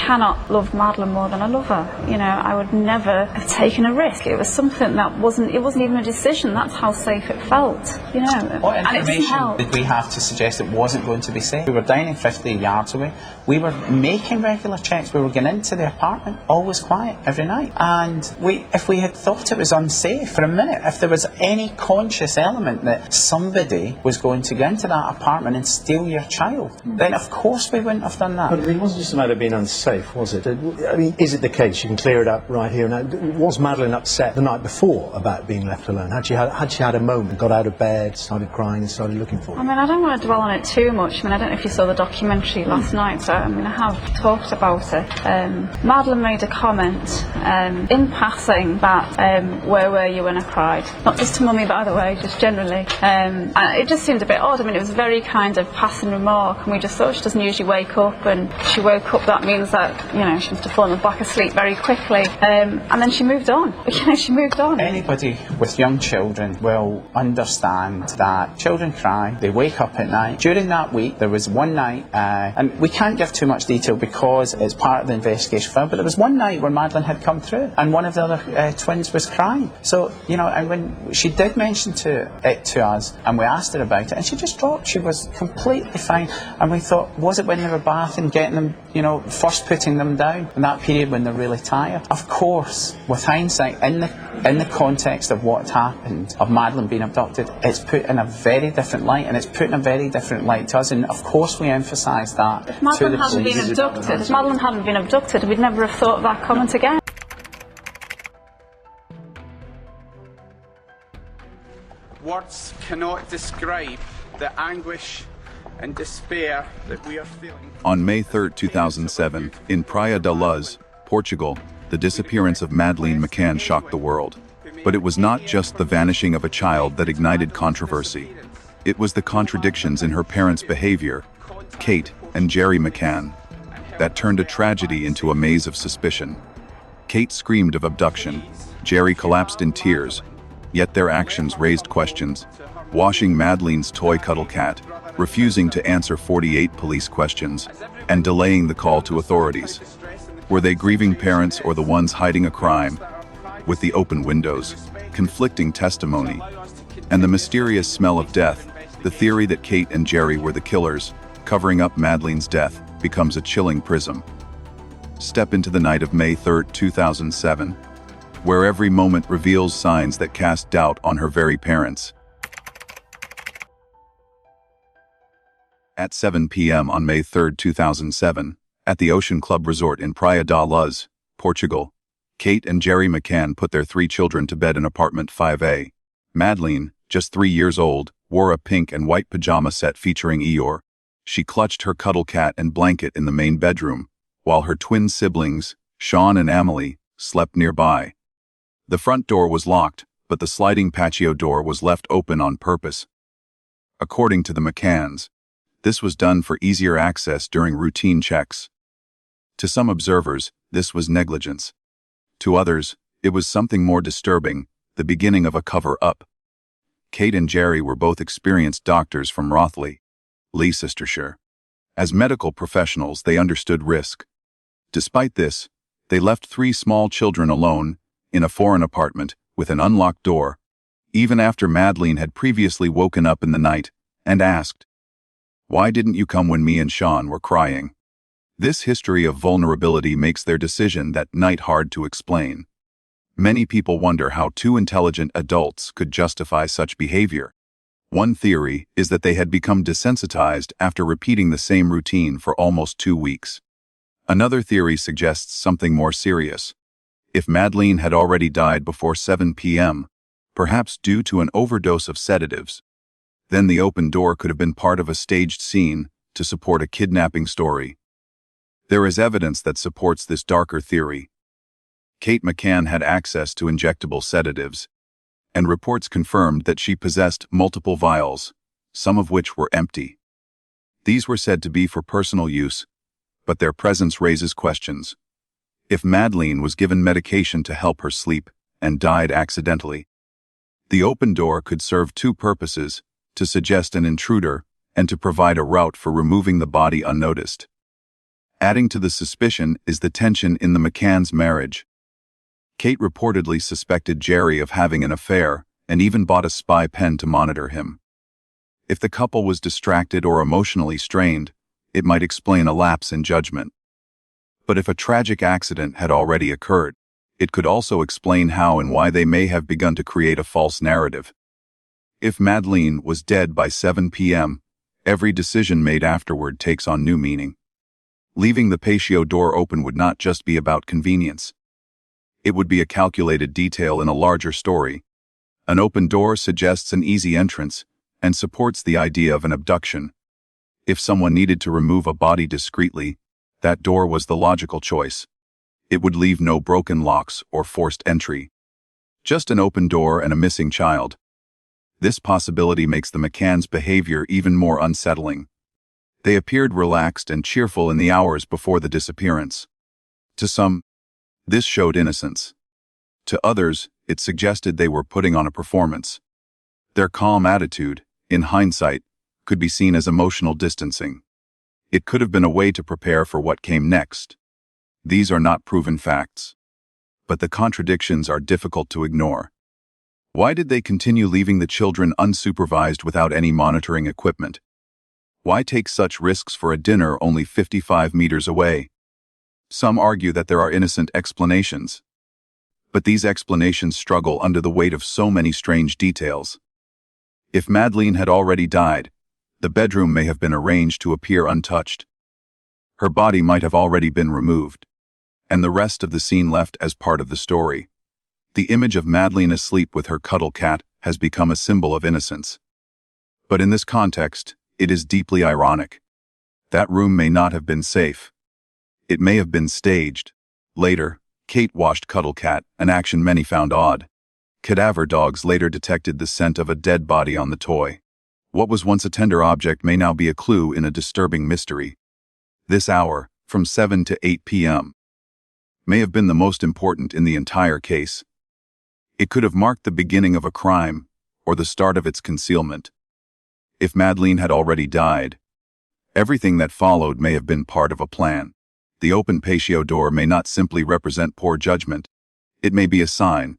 cannot love Madeleine more than I love her. You know, I would never have taken a risk. It was something that wasn't even a decision. That's how safe it felt, you know. What and it didn't information help. did we have to suggest it wasn't going to be safe? We were dining 50 yards away. We were making regular checks. We were going into the apartment, always quiet, every night. And if we had thought it was unsafe for a minute, if there was any conscious element that somebody was going to go into that apartment and steal your child, then of course we wouldn't have done that. But it wasn't just a matter of being unsafe, was it? I mean, is it the case, you can clear it up right here now, was Madeleine upset the night before about being left alone? Had she had a moment, got out of bed, started crying and started looking for you? I mean, I don't want to dwell on it too much. I mean, I don't know if you saw the documentary last night, so I mean, I have talked about it. Madeleine made a comment in passing that, where were you when I cried? Not just to Mummy, by the way, just generally. And it just seemed a bit odd. I mean, it was a very kind of passing remark, and we just thought she doesn't usually wake up, and she woke up, that means that, you know, she must have fallen back asleep very quickly. And then she moved on. You know, she moved on. Anybody with young children will understand that children cry, they wake up at night. During that week, there was one night, and we can't give too much detail because it's part of the investigation file, but there was one night where Madeleine had come through and one of the other twins was crying. So, you know, and when she did mention it to us and we asked her about it, and she just dropped, she was completely fine. And we thought, was it when they were bathing, getting them, you know, first putting them down in that period when they're really tired? Of course, with hindsight, in the context of what happened, of Madeleine being abducted, it's put in a very different light, and it's put in a very different light to us, and of course we emphasise that. If Madeleine hadn't been abducted, we'd never have thought of that comment again. Words cannot describe the anguish and despair that we are feeling. On May 3, 2007, in Praia da Luz, Portugal, the disappearance of Madeleine McCann shocked the world. But it was not just the vanishing of a child that ignited controversy. It was the contradictions in her parents' behavior, Kate and Gerry McCann, that turned a tragedy into a maze of suspicion. Kate screamed of abduction. Gerry collapsed in tears, yet their actions raised questions, washing Madeleine's toy cuddle cat, refusing to answer 48 police questions, and delaying the call to authorities. Were they grieving parents or the ones hiding a crime? With the open windows, conflicting testimony, and the mysterious smell of death, the theory that Kate and Gerry were the killers, covering up Madeleine's death, becomes a chilling prism. Step into the night of May 3, 2007, where every moment reveals signs that cast doubt on her very parents. At 7 p.m. on May 3, 2007, at the Ocean Club Resort in Praia da Luz, Portugal, Kate and Gerry McCann put their 3 children to bed in apartment 5A. Madeleine, just 3 years old, wore a pink and white pajama set featuring Eeyore. She clutched her cuddle cat and blanket in the main bedroom, while her twin siblings, Sean and Amelie, slept nearby. The front door was locked, but the sliding patio door was left open on purpose. According to the McCanns, this was done for easier access during routine checks. To some observers, this was negligence. To others, it was something more disturbing, the beginning of a cover-up. Kate and Gerry were both experienced doctors from Rothley, Leicestershire. As medical professionals, they understood risk. Despite this, they left 3 small children alone in a foreign apartment with an unlocked door, even after Madeleine had previously woken up in the night and asked, "Why didn't you come when me and Sean were crying?" This history of vulnerability makes their decision that night hard to explain. Many people wonder how 2 intelligent adults could justify such behavior. One theory is that they had become desensitized after repeating the same routine for almost 2 weeks. Another theory suggests something more serious. If Madeleine had already died before 7 p.m., perhaps due to an overdose of sedatives, then the open door could have been part of a staged scene to support a kidnapping story. There is evidence that supports this darker theory. Kate McCann had access to injectable sedatives, and reports confirmed that she possessed multiple vials, some of which were empty. These were said to be for personal use, but their presence raises questions. If Madeleine was given medication to help her sleep and died accidentally, the open door could serve 2 purposes: to suggest an intruder and to provide a route for removing the body unnoticed. Adding to the suspicion is the tension in the McCann's marriage. Kate reportedly suspected Jerry of having an affair and even bought a spy pen to monitor him. If the couple was distracted or emotionally strained, it might explain a lapse in judgment. But if a tragic accident had already occurred, it could also explain how and why they may have begun to create a false narrative. If Madleen was dead by 7 p.m., every decision made afterward takes on new meaning. Leaving the patio door open would not just be about convenience. It would be a calculated detail in a larger story. An open door suggests an easy entrance and supports the idea of an abduction. If someone needed to remove a body discreetly, that door was the logical choice. It would leave no broken locks or forced entry. Just an open door and a missing child. This possibility makes the McCann's behavior even more unsettling. They appeared relaxed and cheerful in the hours before the disappearance. To some, this showed innocence. To others, it suggested they were putting on a performance. Their calm attitude, in hindsight, could be seen as emotional distancing. It could have been a way to prepare for what came next. These are not proven facts. But the contradictions are difficult to ignore. Why did they continue leaving the children unsupervised without any monitoring equipment? Why take such risks for a dinner only 55 meters away? Some argue that there are innocent explanations. But these explanations struggle under the weight of so many strange details. If Madleen had already died, the bedroom may have been arranged to appear untouched. Her body might have already been removed, and the rest of the scene left as part of the story. The image of Madleen asleep with her cuddle cat has become a symbol of innocence. But in this context, it is deeply ironic. That room may not have been safe. It may have been staged. Later, Kate washed Cuddle Cat, an action many found odd. Cadaver dogs later detected the scent of a dead body on the toy. What was once a tender object may now be a clue in a disturbing mystery. This hour, from 7 to 8 p.m., may have been the most important in the entire case. It could have marked the beginning of a crime, or the start of its concealment. If Madleen had already died, everything that followed may have been part of a plan. The open patio door may not simply represent poor judgment. It may be a sign.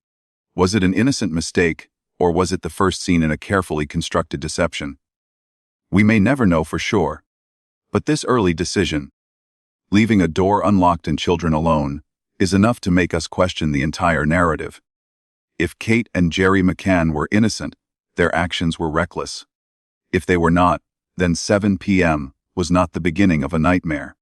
Was it an innocent mistake, or was it the first scene in a carefully constructed deception? We may never know for sure. But this early decision, leaving a door unlocked and children alone, is enough to make us question the entire narrative. If Kate and Jerry McCann were innocent, their actions were reckless. If they were not, then 7 p.m. was not the beginning of a nightmare.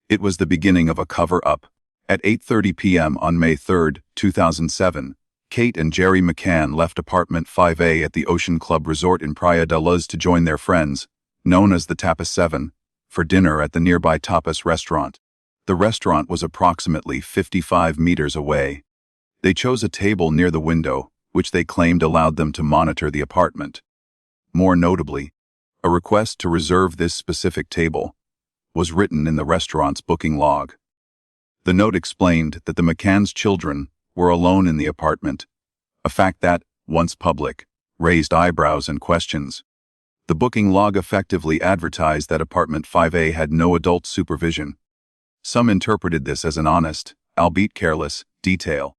It was the beginning of a cover-up. At 8:30 p.m. on May 3, 2007, Kate and Jerry McCann left apartment 5A at the Ocean Club Resort in Praia da Luz to join their friends, known as the Tapas 7, for dinner at the nearby tapas restaurant. The restaurant was approximately 55 meters away. They chose a table near the window, which they claimed allowed them to monitor the apartment. More notably, a request to reserve this specific table was written in the restaurant's booking log. The note explained that the McCann's children were alone in the apartment, a fact that, once public, raised eyebrows and questions. The booking log effectively advertised that apartment 5A had no adult supervision. Some interpreted this as an honest, albeit careless, detail.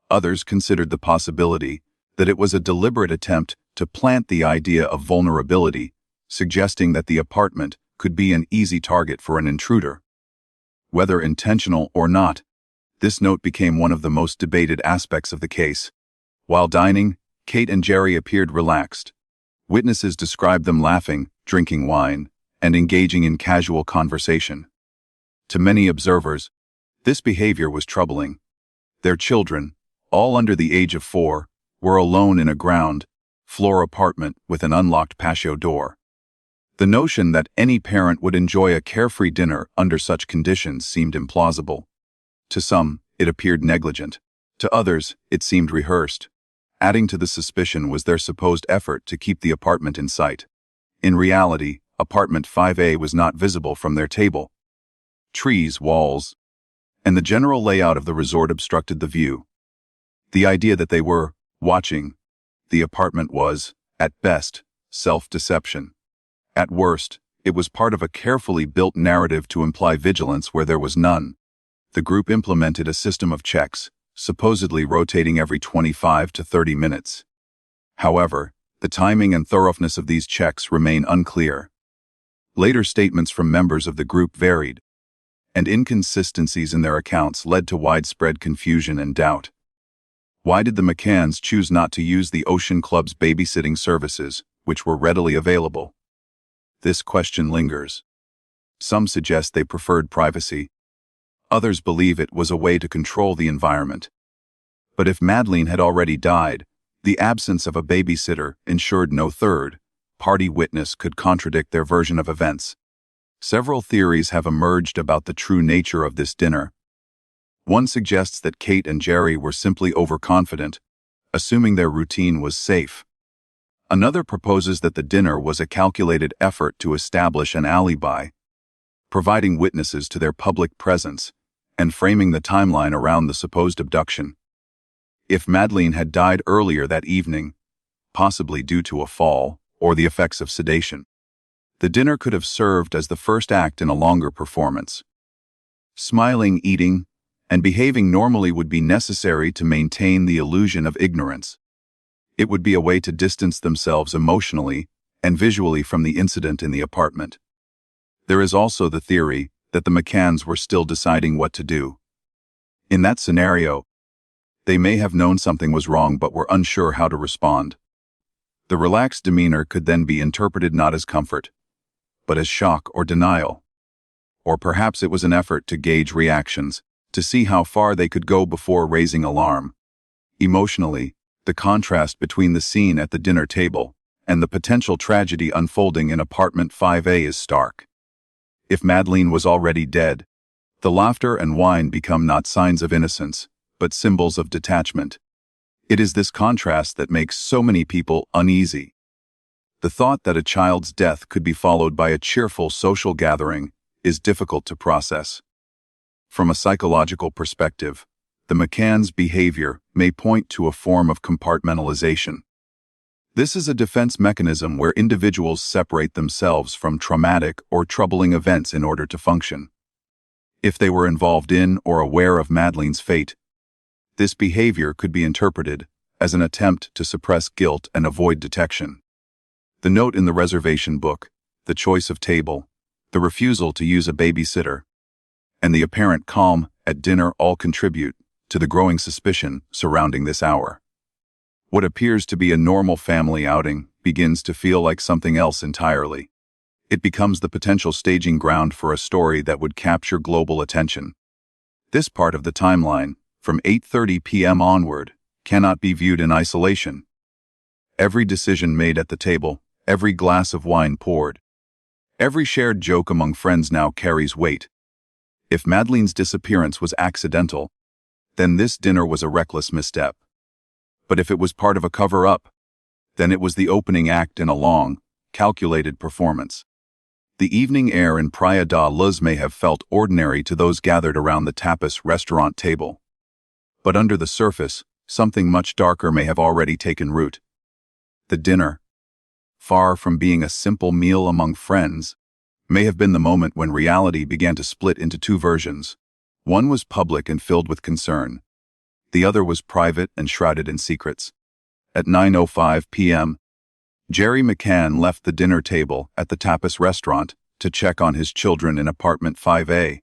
Others considered the possibility that it was a deliberate attempt to plant the idea of vulnerability, suggesting that the apartment could be an easy target for an intruder. Whether intentional or not, this note became one of the most debated aspects of the case. While dining, Kate and Jerry appeared relaxed. Witnesses described them laughing, drinking wine, and engaging in casual conversation. To many observers, this behavior was troubling. Their children, all under the age of 4, were alone in a ground floor apartment with an unlocked patio door. The notion that any parent would enjoy a carefree dinner under such conditions seemed implausible. To some, it appeared negligent. To others, it seemed rehearsed. Adding to the suspicion was their supposed effort to keep the apartment in sight. In reality, apartment 5A was not visible from their table. Trees, walls, and the general layout of the resort obstructed the view. The idea that they were watching the apartment was, at best, self-deception. At worst, It was part of a carefully built narrative to imply vigilance where there was none. The group implemented a system of checks, supposedly rotating every 25 to 30 minutes. However, the timing and thoroughness of these checks remain unclear. Later statements from members of the group varied, and inconsistencies in their accounts led to widespread confusion and doubt. Why did the McCanns choose not to use the Ocean Club's babysitting services, which were readily available? This question lingers. Some suggest they preferred privacy. Others believe it was a way to control the environment. But if Madleen had already died, the absence of a babysitter ensured no third-party witness could contradict their version of events. Several theories have emerged about the true nature of this dinner. One suggests that Kate and Jerry were simply overconfident, assuming their routine was safe. Another proposes that the dinner was a calculated effort to establish an alibi, providing witnesses to their public presence and framing the timeline around the supposed abduction. If Madleen had died earlier that evening, possibly due to a fall or the effects of sedation, the dinner could have served as the first act in a longer performance. Smiling, eating, and behaving normally would be necessary to maintain the illusion of ignorance. It would be a way to distance themselves emotionally and visually from the incident in the apartment. There is also the theory that the McCanns were still deciding what to do. In that scenario, they may have known something was wrong but were unsure how to respond. The relaxed demeanor could then be interpreted not as comfort, but as shock or denial. Or perhaps it was an effort to gauge reactions, to see how far they could go before raising alarm. Emotionally, the contrast between the scene at the dinner table and the potential tragedy unfolding in apartment 5A is stark. If Madleen was already dead, the laughter and wine become not signs of innocence, but symbols of detachment. It is this contrast that makes so many people uneasy. The thought that a child's death could be followed by a cheerful social gathering is difficult to process. From a psychological perspective, the McCanns' behavior may point to a form of compartmentalization. This is a defense mechanism where individuals separate themselves from traumatic or troubling events in order to function. If they were involved in or aware of Madeleen's fate, this behavior could be interpreted as an attempt to suppress guilt and avoid detection. The note in the reservation book, the choice of table, the refusal to use a babysitter, and the apparent calm at dinner all contribute to the growing suspicion surrounding this hour. What appears to be a normal family outing begins to feel like something else entirely. It becomes the potential staging ground for a story that would capture global attention. This part of the timeline, from 8:30 p.m. onward, cannot be viewed in isolation. Every decision made at the table, every glass of wine poured, every shared joke among friends now carries weight. If Madeleen's disappearance was accidental, then this dinner was a reckless misstep. But if it was part of a cover-up, then it was the opening act in a long, calculated performance. The evening air in Praia da Luz may have felt ordinary to those gathered around the tapas restaurant table. But under the surface, something much darker may have already taken root. The dinner, far from being a simple meal among friends, may have been the moment when reality began to split into two versions. One was public and filled with concern. The other was private and shrouded in secrets. At 9:05 p.m., Jerry McCann left the dinner table at the tapas restaurant to check on his children in apartment 5A.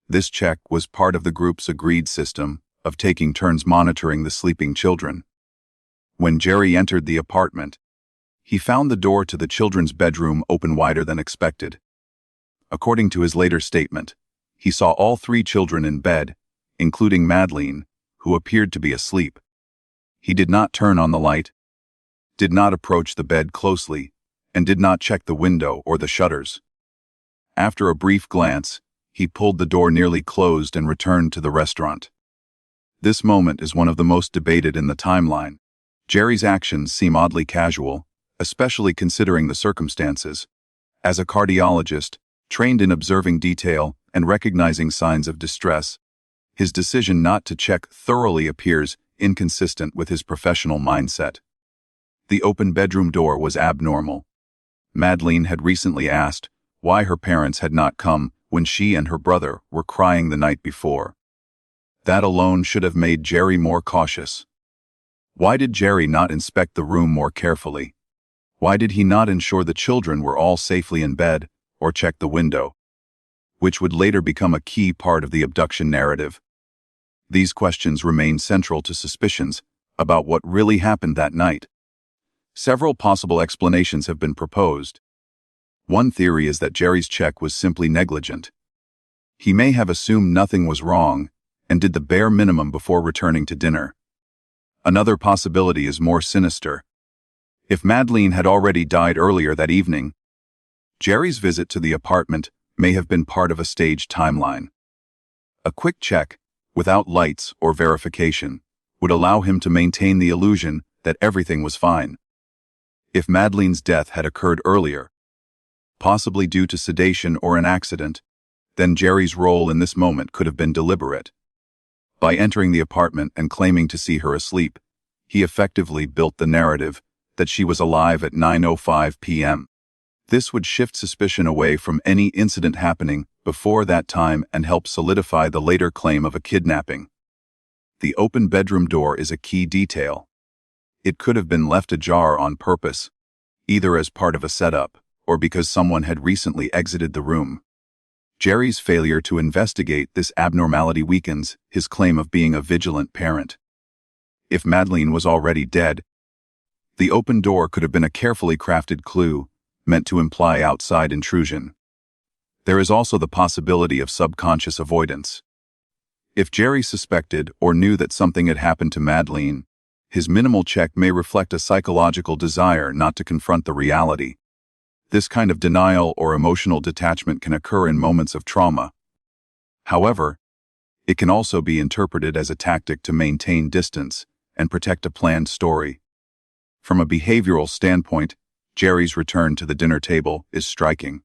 This check was part of the group's agreed system of taking turns monitoring the sleeping children. When Jerry entered the apartment, he found the door to the children's bedroom open wider than expected. According to his later statement, he saw all three children in bed, including Madleen, who appeared to be asleep. He did not turn on the light, did not approach the bed closely, and did not check the window or the shutters. After a brief glance, he pulled the door nearly closed and returned to the restaurant. This moment is one of the most debated in the timeline. Jerry's actions seem oddly casual, especially considering the circumstances. As a cardiologist, trained in observing detail and recognizing signs of distress, his decision not to check thoroughly appears inconsistent with his professional mindset. The open bedroom door was abnormal. Madleen had recently asked why her parents had not come when she and her brother were crying the night before. That alone should have made Jerry more cautious. Why did Jerry not inspect the room more carefully? Why did he not ensure the children were all safely in bed or check the window, which would later become a key part of the abduction narrative? These questions remain central to suspicions about what really happened that night. Several possible explanations have been proposed. One theory is that Jerry's check was simply negligent. He may have assumed nothing was wrong and did the bare minimum before returning to dinner. Another possibility is more sinister. If Madleen had already died earlier that evening, Jerry's visit to the apartment may have been part of a staged timeline. A quick check, without lights or verification, would allow him to maintain the illusion that everything was fine. If Madeleen's death had occurred earlier, possibly due to sedation or an accident, then Jerry's role in this moment could have been deliberate. By entering the apartment and claiming to see her asleep, he effectively built the narrative that she was alive at 9:05 p.m. This would shift suspicion away from any incident happening before that time and help solidify the later claim of a kidnapping. The open bedroom door is a key detail. It could have been left ajar on purpose, either as part of a setup or because someone had recently exited the room. Jerry's failure to investigate this abnormality weakens his claim of being a vigilant parent. If Madleen was already dead, the open door could have been a carefully crafted clue meant to imply outside intrusion. There is also the possibility of subconscious avoidance. If Jerry suspected or knew that something had happened to Madleen, his minimal check may reflect a psychological desire not to confront the reality. This kind of denial or emotional detachment can occur in moments of trauma. However, it can also be interpreted as a tactic to maintain distance and protect a planned story. From a behavioral standpoint, Jerry's return to the dinner table is striking.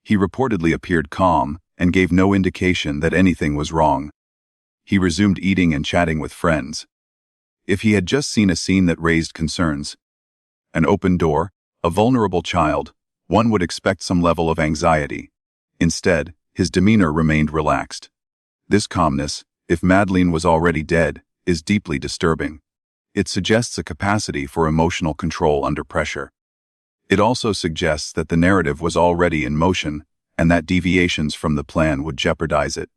He reportedly appeared calm and gave no indication that anything was wrong. He resumed eating and chatting with friends. If he had just seen a scene that raised concerns, an open door, a vulnerable child, one would expect some level of anxiety. Instead, his demeanor remained relaxed. This calmness, if Madleen was already dead, is deeply disturbing. It suggests a capacity for emotional control under pressure. It also suggests that the narrative was already in motion and that deviations from the plan would jeopardize it.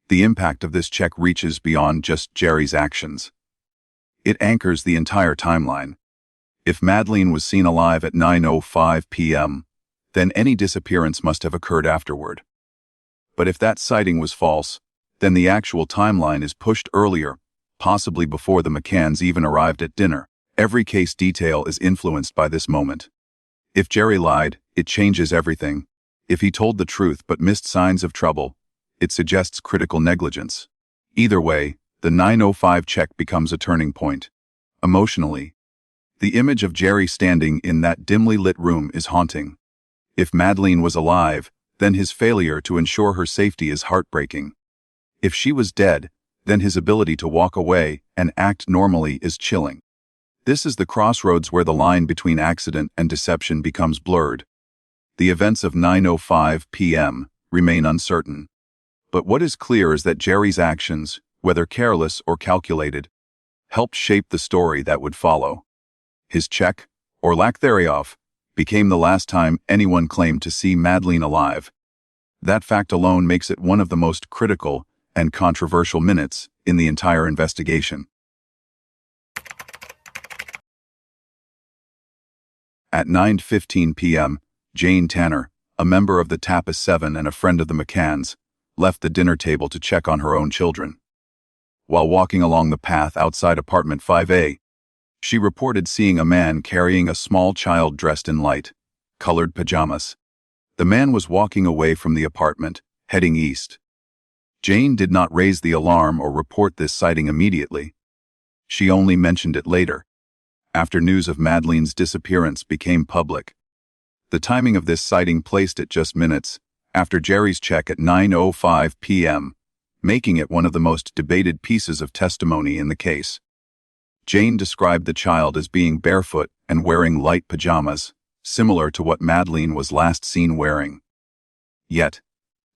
The impact of this check reaches beyond just Jerry's actions. It anchors the entire timeline. If Madleen was seen alive at 9:05 p.m., then any disappearance must have occurred afterward. But if that sighting was false, then the actual timeline is pushed earlier, possibly before the McCanns even arrived at dinner. Every case detail is influenced by this moment. If Jerry lied, it changes everything. If he told the truth but missed signs of trouble, it suggests critical negligence. Either way, the 9:05 check becomes a turning point. Emotionally, the image of Jerry standing in that dimly lit room is haunting. If Madleen was alive, then his failure to ensure her safety is heartbreaking. If she was dead, then his ability to walk away and act normally is chilling. This is the crossroads where the line between accident and deception becomes blurred. The events of 9:05 p.m. remain uncertain. But what is clear is that Jerry's actions, whether careless or calculated, helped shape the story that would follow. His check, or lack thereof, became the last time anyone claimed to see Madleen alive. That fact alone makes it one of the most critical and controversial minutes in the entire investigation. At 9:15 p.m., Jane Tanner, a member of the Tappas 7 and a friend of the McCanns, left the dinner table to check on her own children. While walking along the path outside apartment 5A, she reported seeing a man carrying a small child dressed in light, colored pajamas. The man was walking away from the apartment, heading east. Jane did not raise the alarm or report this sighting immediately. She only mentioned it later, after news of Madeleen's disappearance became public. The timing of this sighting placed it just minutes after Jerry's check at 9:05 p.m., making it one of the most debated pieces of testimony in the case. Jane described the child as being barefoot and wearing light pajamas, similar to what Madleen was last seen wearing. Yet,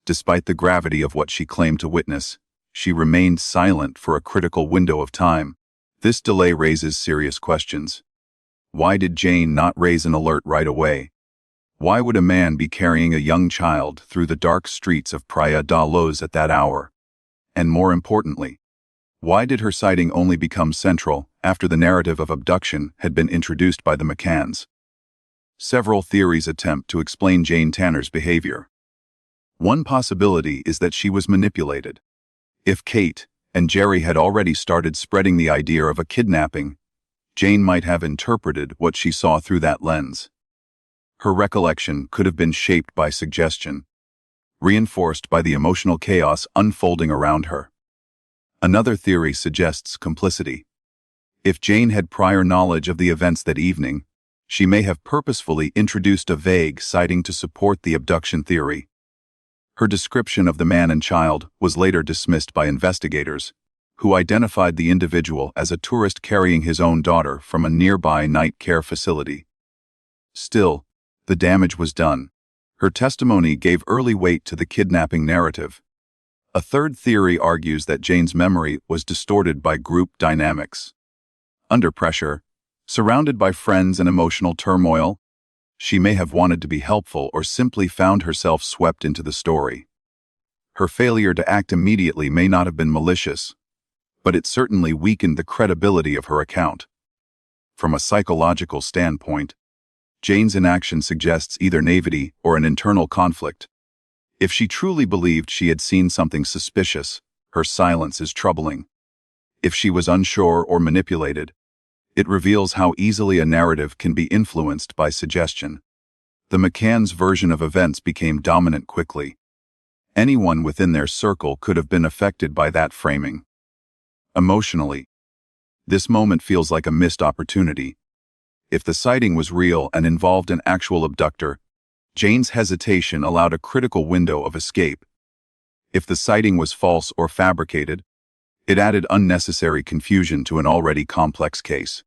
despite the gravity of what she claimed to witness, she remained silent for a critical window of time. This delay raises serious questions. Why did Jane not raise an alert right away? Why would a man be carrying a young child through the dark streets of Praia da Luz at that hour? And more importantly, why did her sighting only become central after the narrative of abduction had been introduced by the McCanns? Several theories attempt to explain Jane Tanner's behavior. One possibility is that she was manipulated. If Kate and Jerry had already started spreading the idea of a kidnapping, Jane might have interpreted what she saw through that lens. Her recollection could have been shaped by suggestion, reinforced by the emotional chaos unfolding around her. Another theory suggests complicity. If Jane had prior knowledge of the events that evening, she may have purposefully introduced a vague sighting to support the abduction theory. Her description of the man and child was later dismissed by investigators, who identified the individual as a tourist carrying his own daughter from a nearby night care facility. Still, the damage was done. Her testimony gave early weight to the kidnapping narrative. A third theory argues that Jane's memory was distorted by group dynamics. Under pressure, surrounded by friends and emotional turmoil, she may have wanted to be helpful or simply found herself swept into the story. Her failure to act immediately may not have been malicious, but it certainly weakened the credibility of her account. From a psychological standpoint, Jane's inaction suggests either naivety or an internal conflict. If she truly believed she had seen something suspicious, her silence is troubling. If she was unsure or manipulated, it reveals how easily a narrative can be influenced by suggestion. The McCann's version of events became dominant quickly. Anyone within their circle could have been affected by that framing. Emotionally, this moment feels like a missed opportunity. If the sighting was real and involved an actual abductor, Jane's hesitation allowed a critical window of escape. If the sighting was false or fabricated, it added unnecessary confusion to an already complex case.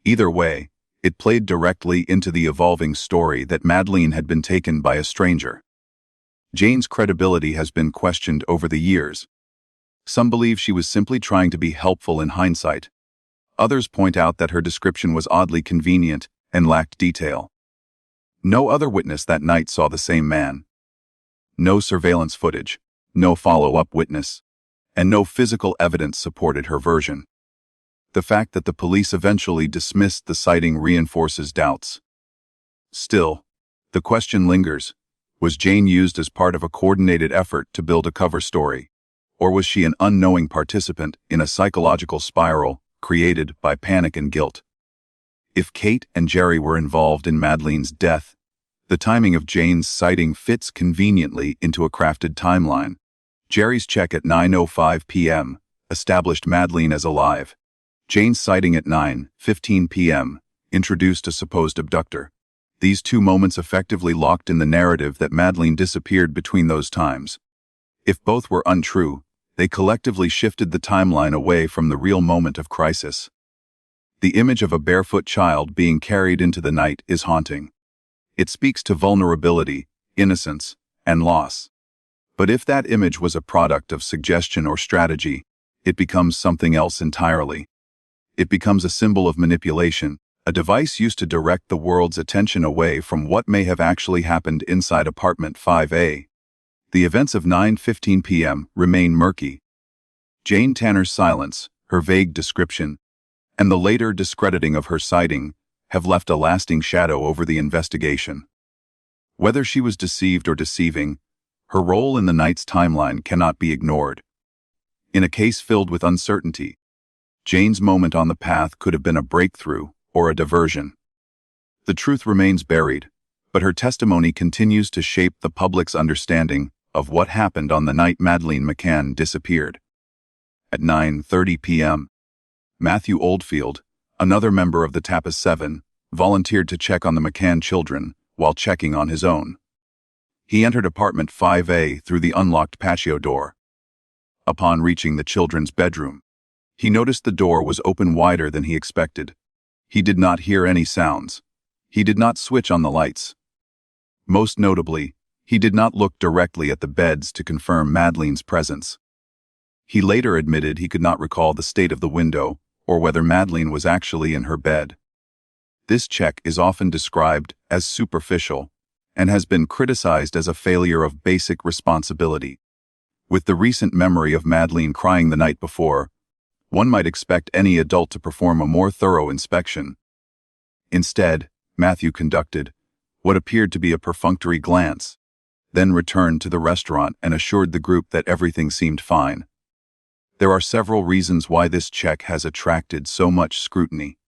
Either way, it played directly into the evolving story that Madleen had been taken by a stranger. Jane's credibility has been questioned over the years. Some believe she was simply trying to be helpful in hindsight. Others point out that her description was oddly convenient and lacked detail. No other witness that night saw the same man. No surveillance footage, no follow-up witness, and no physical evidence supported her version. The fact that the police eventually dismissed the sighting reinforces doubts. Still, the question lingers: was Jane used as part of a coordinated effort to build a cover story, or was she an unknowing participant in a psychological spiral created by panic and guilt? If Kate and Jerry were involved in Madeleen's death, the timing of Jane's sighting fits conveniently into a crafted timeline. Jerry's check at 9:05 p.m. established Madleen as alive. Jane's sighting at 9:15 p.m. introduced a supposed abductor. These two moments effectively locked in the narrative that Madleen disappeared between those times. If both were untrue, they collectively shifted the timeline away from the real moment of crisis. The image of a barefoot child being carried into the night is haunting. It speaks to vulnerability, innocence, and loss. But if that image was a product of suggestion or strategy, it becomes something else entirely. It becomes a symbol of manipulation, a device used to direct the world's attention away from what may have actually happened inside apartment 5A. The events of 9:15 p.m. remain murky. Jane Tanner's silence, her vague description, and the later discrediting of her sighting have left a lasting shadow over the investigation. Whether she was deceived or deceiving, her role in the night's timeline cannot be ignored. In a case filled with uncertainty, Jane's moment on the path could have been a breakthrough or a diversion. The truth remains buried, but her testimony continues to shape the public's understanding of what happened on the night Madeleine McCann disappeared. At 9:30 p.m., Matthew Oldfield, another member of the Tapas 7, volunteered to check on the McCann children while checking on his own. He entered apartment 5A through the unlocked patio door. Upon reaching the children's bedroom, he noticed the door was open wider than he expected. He did not hear any sounds, He did not switch on the lights. Most notably, he did not look directly at the beds to confirm Madeleine's presence. He later admitted he could not recall the state of the window or whether Madeleine was actually in her bed. This check is often described as superficial and has been criticized as a failure of basic responsibility. With the recent memory of Madeleine crying the night before, one might expect any adult to perform a more thorough inspection. Instead, Matthew conducted what appeared to be a perfunctory glance, then returned to the restaurant and assured the group that everything seemed fine. There are several reasons why this check has attracted so much scrutiny.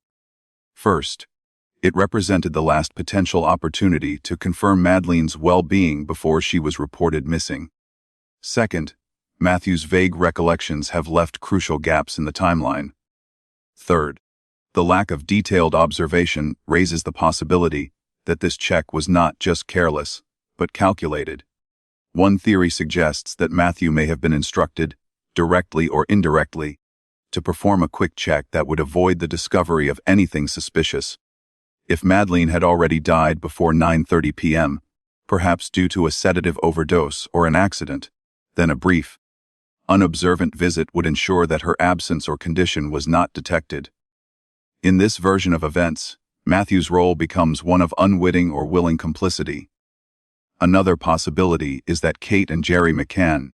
First, it represented the last potential opportunity to confirm Madeleine's well-being before she was reported missing. Second, Matthew's vague recollections have left crucial gaps in the timeline. Third, the lack of detailed observation raises the possibility that this check was not just careless, but calculated. One theory suggests that Matthew may have been instructed, directly or indirectly, to perform a quick check that would avoid the discovery of anything suspicious. If Madeleine had already died before 9:30 p.m., perhaps due to a sedative overdose or an accident, then a brief, unobservant visit would ensure that her absence or condition was not detected. In this version of events, Matthew's role becomes one of unwitting or willing complicity. Another possibility is that Kate and Jerry McCann,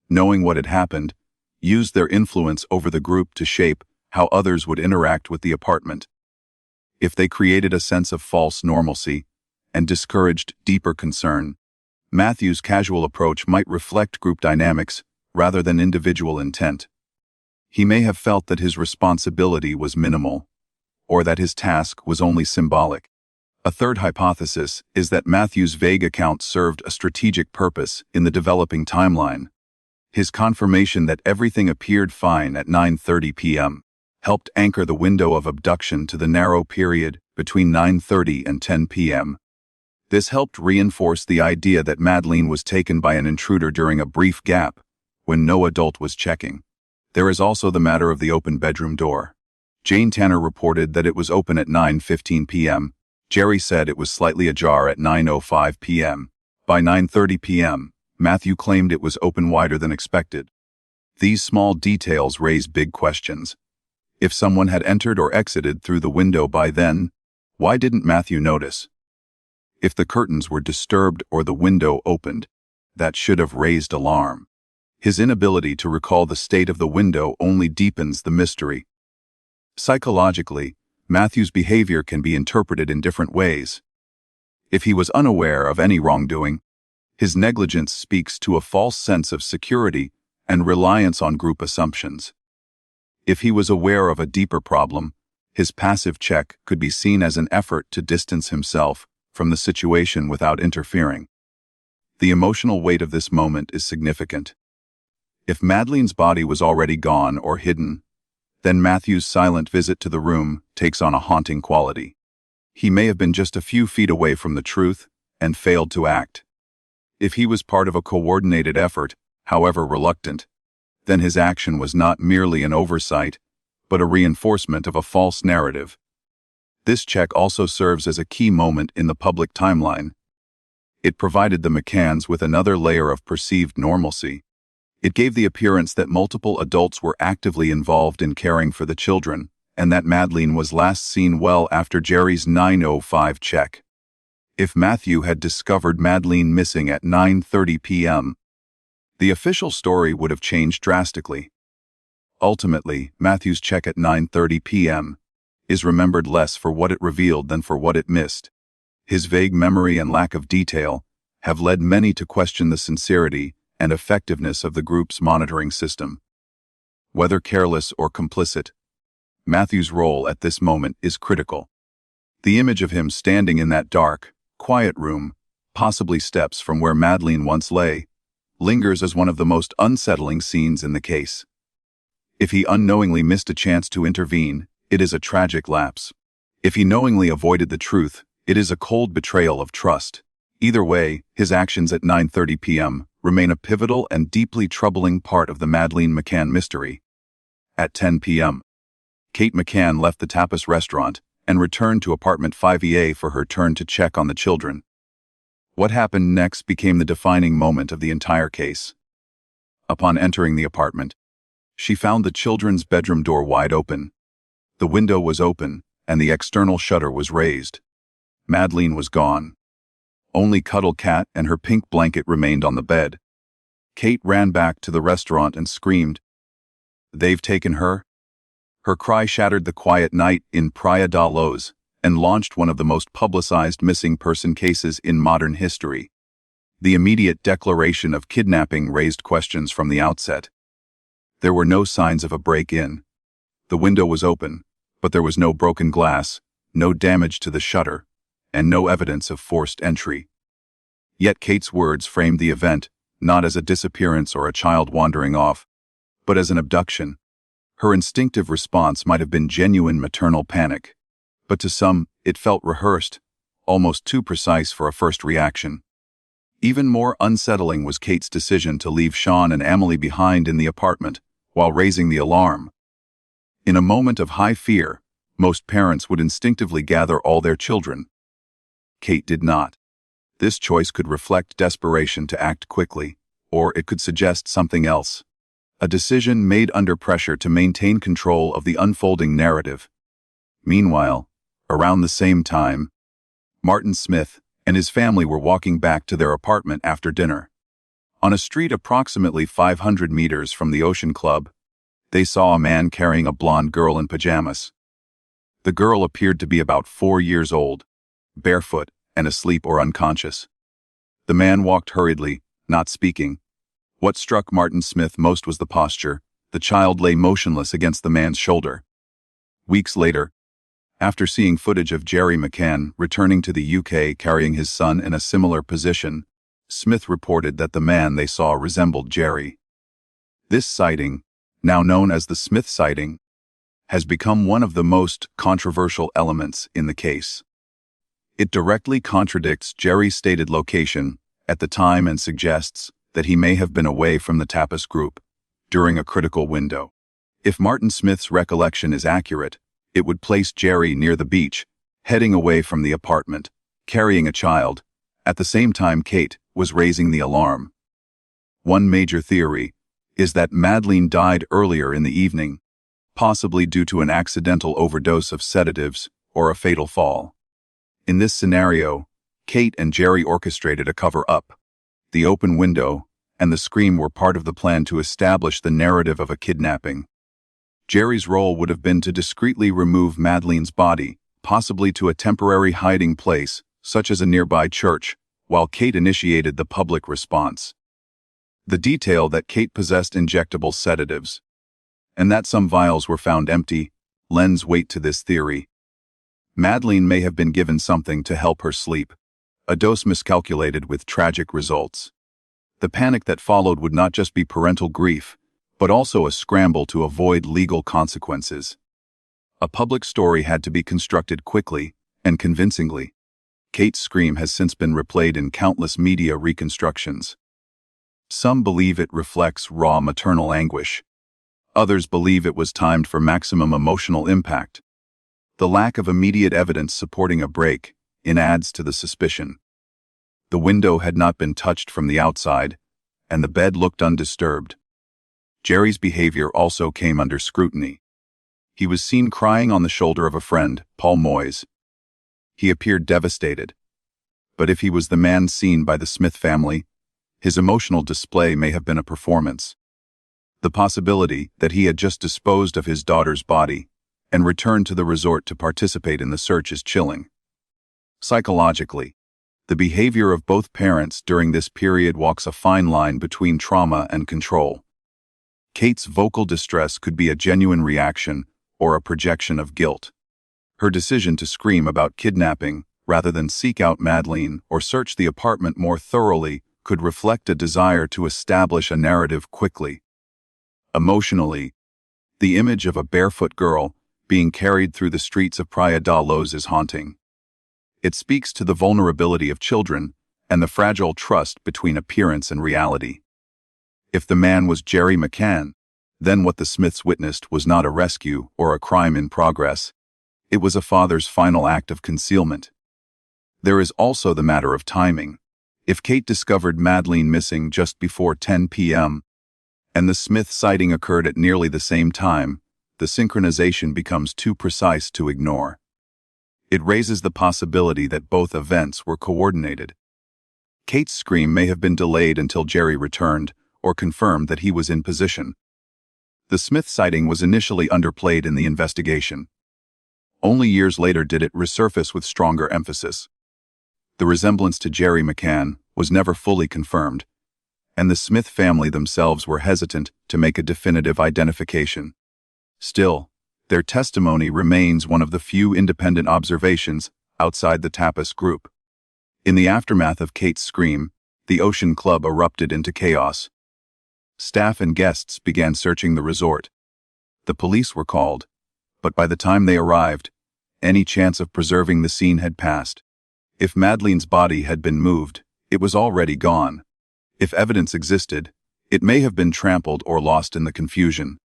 knowing what had happened, used their influence over the group to shape how others would interact with the apartment. If they created a sense of false normalcy and discouraged deeper concern, Matthew's casual approach might reflect group dynamics rather than individual intent. He may have felt that his responsibility was minimal, or that his task was only symbolic. A third hypothesis is that Matthew's vague account served a strategic purpose in the developing timeline. His confirmation that everything appeared fine at 9:30 p.m. helped anchor the window of abduction to the narrow period between 9:30 and 10 p.m. This helped reinforce the idea that Madeleine was taken by an intruder during a brief gap when no adult was checking. There is also the matter of the open bedroom door. Jane Tanner reported that it was open at 9:15 p.m. Jerry said it was slightly ajar at 9:05 p.m. By 9:30 p.m., Matthew claimed it was open wider than expected. These small details raise big questions. If someone had entered or exited through the window by then, why didn't Matthew notice? If the curtains were disturbed or the window opened, that should have raised alarm. His inability to recall the state of the window only deepens the mystery. Psychologically, Matthew's behavior can be interpreted in different ways. If he was unaware of any wrongdoing, his negligence speaks to a false sense of security and reliance on group assumptions. If he was aware of a deeper problem, his passive check could be seen as an effort to distance himself from the situation without interfering. The emotional weight of this moment is significant. If Madeleine's body was already gone or hidden, then Matthew's silent visit to the room takes on a haunting quality. He may have been just a few feet away from the truth and failed to act. If he was part of a coordinated effort, however reluctant, then his action was not merely an oversight, but a reinforcement of a false narrative. This check also serves as a key moment in the public timeline. It provided the McCanns with another layer of perceived normalcy. It gave the appearance that multiple adults were actively involved in caring for the children, and that Madeleine was last seen well after Jerry's 9:05 check. If Matthew had discovered Madeleine missing at 9:30 p.m., the official story would have changed drastically. Ultimately, Matthew's check at 9:30 p.m. is remembered less for what it revealed than for what it missed. His vague memory and lack of detail have led many to question the sincerity and effectiveness of the group's monitoring system. Whether careless or complicit, Matthew's role at this moment is critical. The image of him standing in that dark, quiet room, possibly steps from where Madeleine once lay, lingers as one of the most unsettling scenes in the case. If he unknowingly missed a chance to intervene, it is a tragic lapse. If he knowingly avoided the truth, it is a cold betrayal of trust. Either way, his actions at 9:30 p.m. remain a pivotal and deeply troubling part of the Madeleine McCann mystery. At 10 p.m., Kate McCann left the tapas restaurant and returned to apartment 5EA for her turn to check on the children. What happened next became the defining moment of the entire case. Upon entering the apartment, she found the children's bedroom door wide open. The window was open, and the external shutter was raised. Madleen was gone. Only Cuddle Cat and her pink blanket remained on the bed. Kate ran back to the restaurant and screamed, "They've taken her?" Her cry shattered the quiet night in Praia da Luz and launched one of the most publicized missing person cases in modern history. The immediate declaration of kidnapping raised questions from the outset. There were no signs of a break-in. The window was open, but there was no broken glass, no damage to the shutter, and no evidence of forced entry. Yet Kate's words framed the event not as a disappearance or a child wandering off, but as an abduction. Her instinctive response might have been genuine maternal panic, but to some, it felt rehearsed, almost too precise for a first reaction. Even more unsettling was Kate's decision to leave Sean and Amelie behind in the apartment while raising the alarm. In a moment of high fear, most parents would instinctively gather all their children. Kate did not. This choice could reflect desperation to act quickly, or it could suggest something else. A decision made under pressure to maintain control of the unfolding narrative. Meanwhile, around the same time, Martin Smith and his family were walking back to their apartment after dinner. On a street approximately 500 meters from the Ocean Club, they saw a man carrying a blonde girl in pajamas. The girl appeared to be about 4 years old, barefoot and asleep or unconscious. The man walked hurriedly, not speaking. What struck Martin Smith most was the posture. The child lay motionless against the man's shoulder. Weeks later, after seeing footage of Jerry McCann returning to the UK carrying his son in a similar position, Smith reported that the man they saw resembled Jerry. This sighting, now known as the Smith sighting, has become one of the most controversial elements in the case. It directly contradicts Jerry's stated location at the time and suggests that he may have been away from the Tapas group during a critical window. If Martin Smith's recollection is accurate, it would place Jerry near the beach, heading away from the apartment, carrying a child. At the same time Kate was raising the alarm. One major theory is that Madleen died earlier in the evening, possibly due to an accidental overdose of sedatives or a fatal fall. In this scenario, Kate and Jerry orchestrated a cover-up. The open window and the scream were part of the plan to establish the narrative of a kidnapping. Jerry's role would have been to discreetly remove Madeleen's body, possibly to a temporary hiding place, such as a nearby church, while Kate initiated the public response. The detail that Kate possessed injectable sedatives, and that some vials were found empty, lends weight to this theory. Madleen may have been given something to help her sleep, a dose miscalculated with tragic results. The panic that followed would not just be parental grief, but also a scramble to avoid legal consequences. A public story had to be constructed quickly and convincingly. Kate's scream has since been replayed in countless media reconstructions. Some believe it reflects raw maternal anguish. Others believe it was timed for maximum emotional impact. The lack of immediate evidence supporting a break-in adds to the suspicion. The window had not been touched from the outside, and the bed looked undisturbed. Jerry's behavior also came under scrutiny. He was seen crying on the shoulder of a friend, Paul Moyes. He appeared devastated. But if he was the man seen by the Smith family, his emotional display may have been a performance. The possibility that he had just disposed of his daughter's body and returned to the resort to participate in the search is chilling. Psychologically, the behavior of both parents during this period walks a fine line between trauma and control. Kate's vocal distress could be a genuine reaction or a projection of guilt. Her decision to scream about kidnapping rather than seek out Madleen or search the apartment more thoroughly could reflect a desire to establish a narrative quickly. Emotionally, the image of a barefoot girl being carried through the streets of Praia da Luz is haunting. It speaks to the vulnerability of children and the fragile trust between appearance and reality. If the man was Jerry McCann, then what the Smiths witnessed was not a rescue or a crime in progress. it was a father's final act of concealment. There is also the matter of timing. If Kate discovered Madleen missing just before 10 p.m., and the Smith sighting occurred at nearly the same time, the synchronization becomes too precise to ignore. It raises the possibility that both events were coordinated. Kate's scream may have been delayed until Jerry returned, or confirmed that he was in position. The Smith sighting was initially underplayed in the investigation. Only years later did it resurface with stronger emphasis. The resemblance to Jerry McCann was never fully confirmed, and the Smith family themselves were hesitant to make a definitive identification. Still, their testimony remains one of the few independent observations outside the Tapas group. In the aftermath of Kate's scream, the Ocean Club erupted into chaos. Staff and guests began searching the resort. The police were called, but by the time they arrived, any chance of preserving the scene had passed. If Madeleen's body had been moved, it was already gone. If evidence existed, it may have been trampled or lost in the confusion.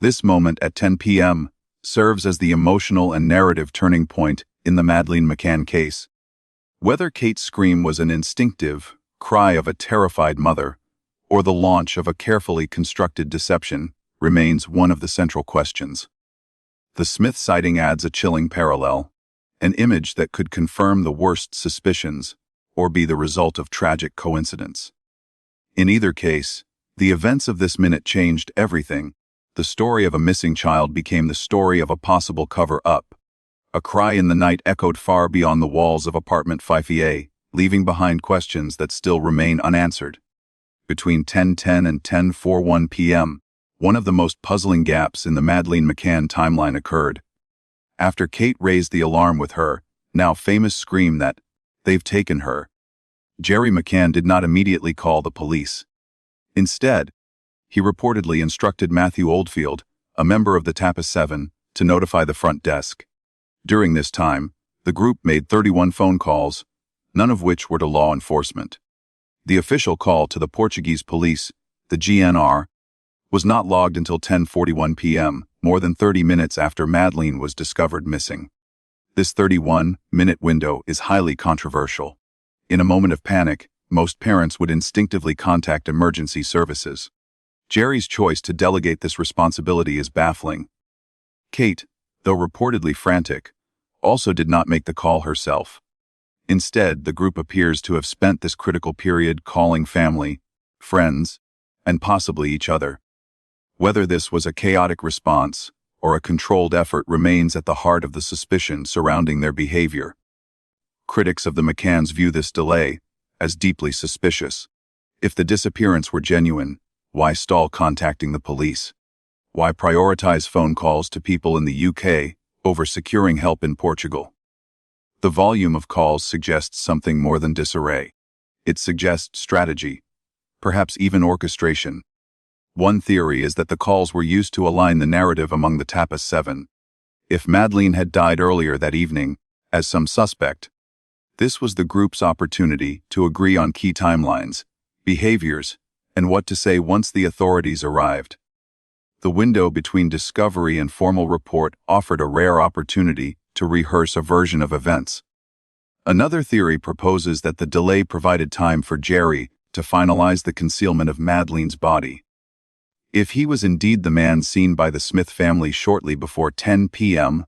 This moment at 10 p.m. serves as the emotional and narrative turning point in the Madeleine McCann case. Whether Kate's scream was an instinctive cry of a terrified mother or the launch of a carefully constructed deception remains one of the central questions. The Smith sighting adds a chilling parallel, an image that could confirm the worst suspicions or be the result of tragic coincidence. In either case, the events of this minute changed everything. The story of a missing child became the story of a possible cover-up. A cry in the night echoed far beyond the walls of apartment 5A, leaving behind questions that still remain unanswered. Between 10:10 and 10:41 p.m., one of the most puzzling gaps in the Madeleine McCann timeline occurred. After Kate raised the alarm with her, now famous scream that, "They've taken her," Jerry McCann did not immediately call the police. Instead, he reportedly instructed Matthew Oldfield, a member of the Tapas 7, to notify the front desk. During this time, the group made 31 phone calls, none of which were to law enforcement. The official call to the Portuguese police, the GNR, was not logged until 10:41 p.m., more than 30 minutes after Madleen was discovered missing. This 31-minute window is highly controversial. In a moment of panic, most parents would instinctively contact emergency services. Jerry's choice to delegate this responsibility is baffling. Kate, though reportedly frantic, also did not make the call herself. Instead, the group appears to have spent this critical period calling family, friends, and possibly each other. Whether this was a chaotic response or a controlled effort remains at the heart of the suspicion surrounding their behavior. Critics of the McCanns view this delay as deeply suspicious. If the disappearance were genuine, why stall contacting the police? Why prioritize phone calls to people in the UK over securing help in Portugal? The volume of calls suggests something more than disarray. It suggests strategy, perhaps even orchestration. One theory is that the calls were used to align the narrative among the Tapas 7. If Madleen had died earlier that evening, as some suspect, this was the group's opportunity to agree on key timelines, behaviors, and what to say once the authorities arrived. The window between discovery and formal report offered a rare opportunity to rehearse a version of events. Another theory proposes that the delay provided time for Jerry to finalize the concealment of Madeleen's body. If he was indeed the man seen by the Smith family shortly before 10 p.m.,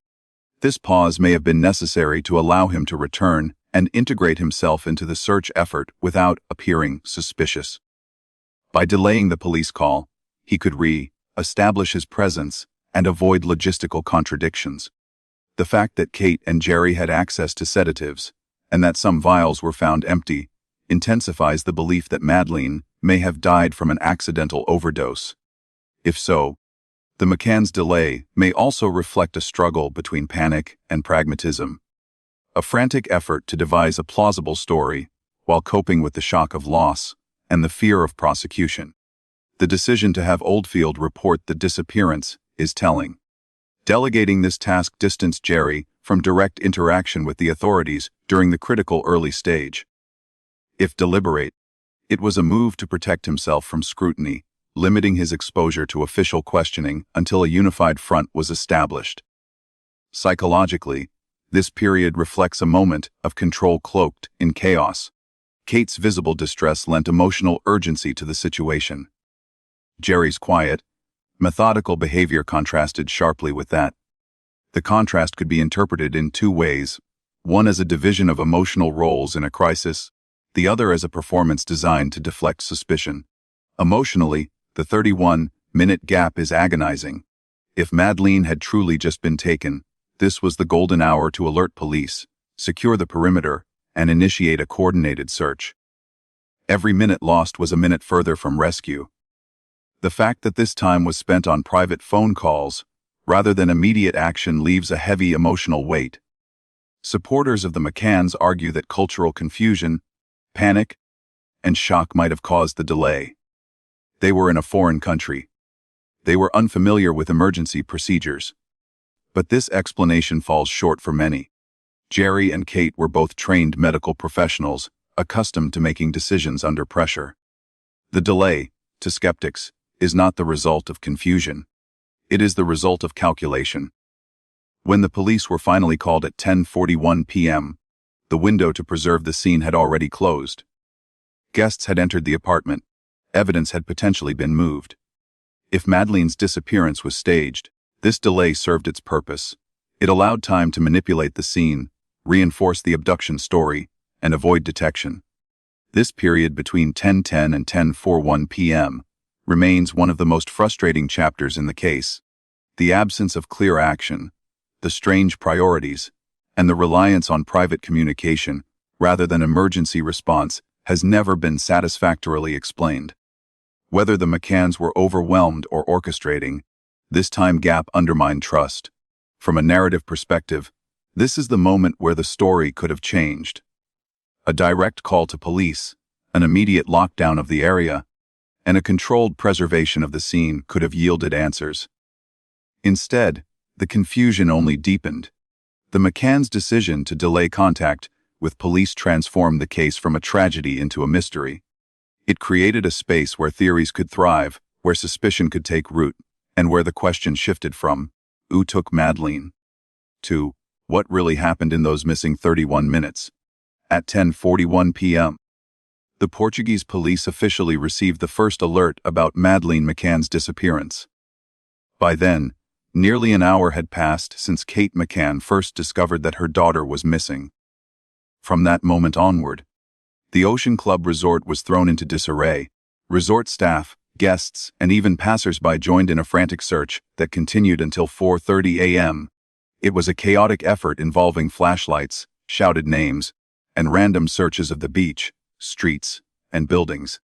this pause may have been necessary to allow him to return and integrate himself into the search effort without appearing suspicious. By delaying the police call, he could re-establish his presence and avoid logistical contradictions. The fact that Kate and Jerry had access to sedatives, and that some vials were found empty, intensifies the belief that Madleen may have died from an accidental overdose. If so, the McCann's delay may also reflect a struggle between panic and pragmatism. A frantic effort to devise a plausible story while coping with the shock of loss and the fear of prosecution. The decision to have Oldfield report the disappearance is telling. Delegating this task distanced Jerry from direct interaction with the authorities during the critical early stage. If deliberate, it was a move to protect himself from scrutiny, limiting his exposure to official questioning until a unified front was established. Psychologically, this period reflects a moment of control cloaked in chaos. Kate's visible distress lent emotional urgency to the situation. Jerry's quiet, methodical behavior contrasted sharply with that. The contrast could be interpreted in two ways, one as a division of emotional roles in a crisis, the other as a performance designed to deflect suspicion. Emotionally, the 31-minute gap is agonizing. If Madleen had truly just been taken, this was the golden hour to alert police, secure the perimeter, and initiate a coordinated search. Every minute lost was a minute further from rescue. The fact that this time was spent on private phone calls, rather than immediate action, leaves a heavy emotional weight. Supporters of the McCanns argue that cultural confusion, panic, and shock might have caused the delay. They were in a foreign country. They were unfamiliar with emergency procedures. But this explanation falls short for many. Jerry and Kate were both trained medical professionals, accustomed to making decisions under pressure. The delay, to skeptics, is not the result of confusion. It is the result of calculation. When the police were finally called at 10:41 p.m., the window to preserve the scene had already closed. Guests had entered the apartment. Evidence had potentially been moved. If Madeleen's disappearance was staged, this delay served its purpose. It allowed time to manipulate the scene, reinforce the abduction story, and avoid detection. This period between 10:10 and 10:41 p.m. remains one of the most frustrating chapters in the case. The absence of clear action, the strange priorities, and the reliance on private communication rather than emergency response has never been satisfactorily explained. Whether the McCanns were overwhelmed or orchestrating, this time gap undermined trust. From a narrative perspective, this is the moment where the story could have changed. A direct call to police, an immediate lockdown of the area, and a controlled preservation of the scene could have yielded answers. Instead, the confusion only deepened. The McCanns' decision to delay contact with police transformed the case from a tragedy into a mystery. It created a space where theories could thrive, where suspicion could take root, and where the question shifted from, who took Madleen, to, what really happened in those missing 31 minutes? At 10:41 p.m., the Portuguese police officially received the first alert about Madeleine McCann's disappearance. By then, nearly an hour had passed since Kate McCann first discovered that her daughter was missing. From that moment onward, the Ocean Club Resort was thrown into disarray. Resort staff, guests, and even passers-by joined in a frantic search that continued until 4:30 a.m. It was a chaotic effort involving flashlights, shouted names, and random searches of the beach, streets, and buildings.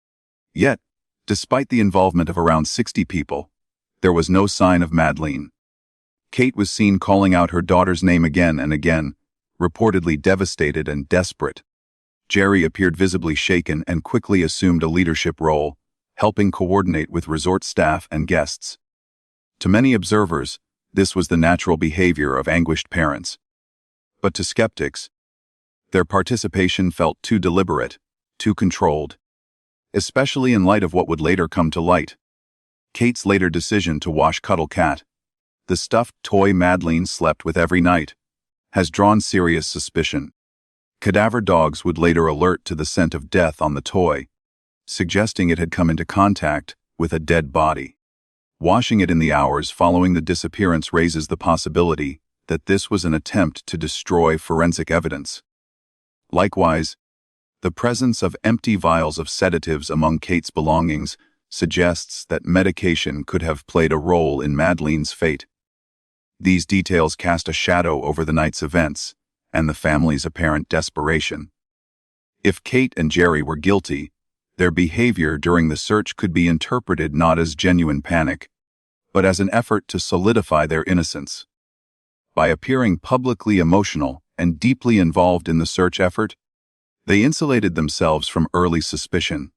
Yet, despite the involvement of around 60 people, there was no sign of Madleen. Kate was seen calling out her daughter's name again and again, reportedly devastated and desperate. Jerry appeared visibly shaken and quickly assumed a leadership role, helping coordinate with resort staff and guests. To many observers, this was the natural behavior of anguished parents. But to skeptics, their participation felt too deliberate, too controlled, especially in light of what would later come to light. Kate's later decision to wash Cuddle Cat, the stuffed toy Madleen slept with every night, has drawn serious suspicion. Cadaver dogs would later alert to the scent of death on the toy, suggesting it had come into contact with a dead body. Washing it in the hours following the disappearance raises the possibility that this was an attempt to destroy forensic evidence. Likewise, the presence of empty vials of sedatives among Kate's belongings suggests that medication could have played a role in Madeleen's fate. These details cast a shadow over the night's events and the family's apparent desperation. If Kate and Jerry were guilty, their behavior during the search could be interpreted not as genuine panic, but as an effort to solidify their innocence. By appearing publicly emotional and deeply involved in the search effort, they insulated themselves from early suspicion.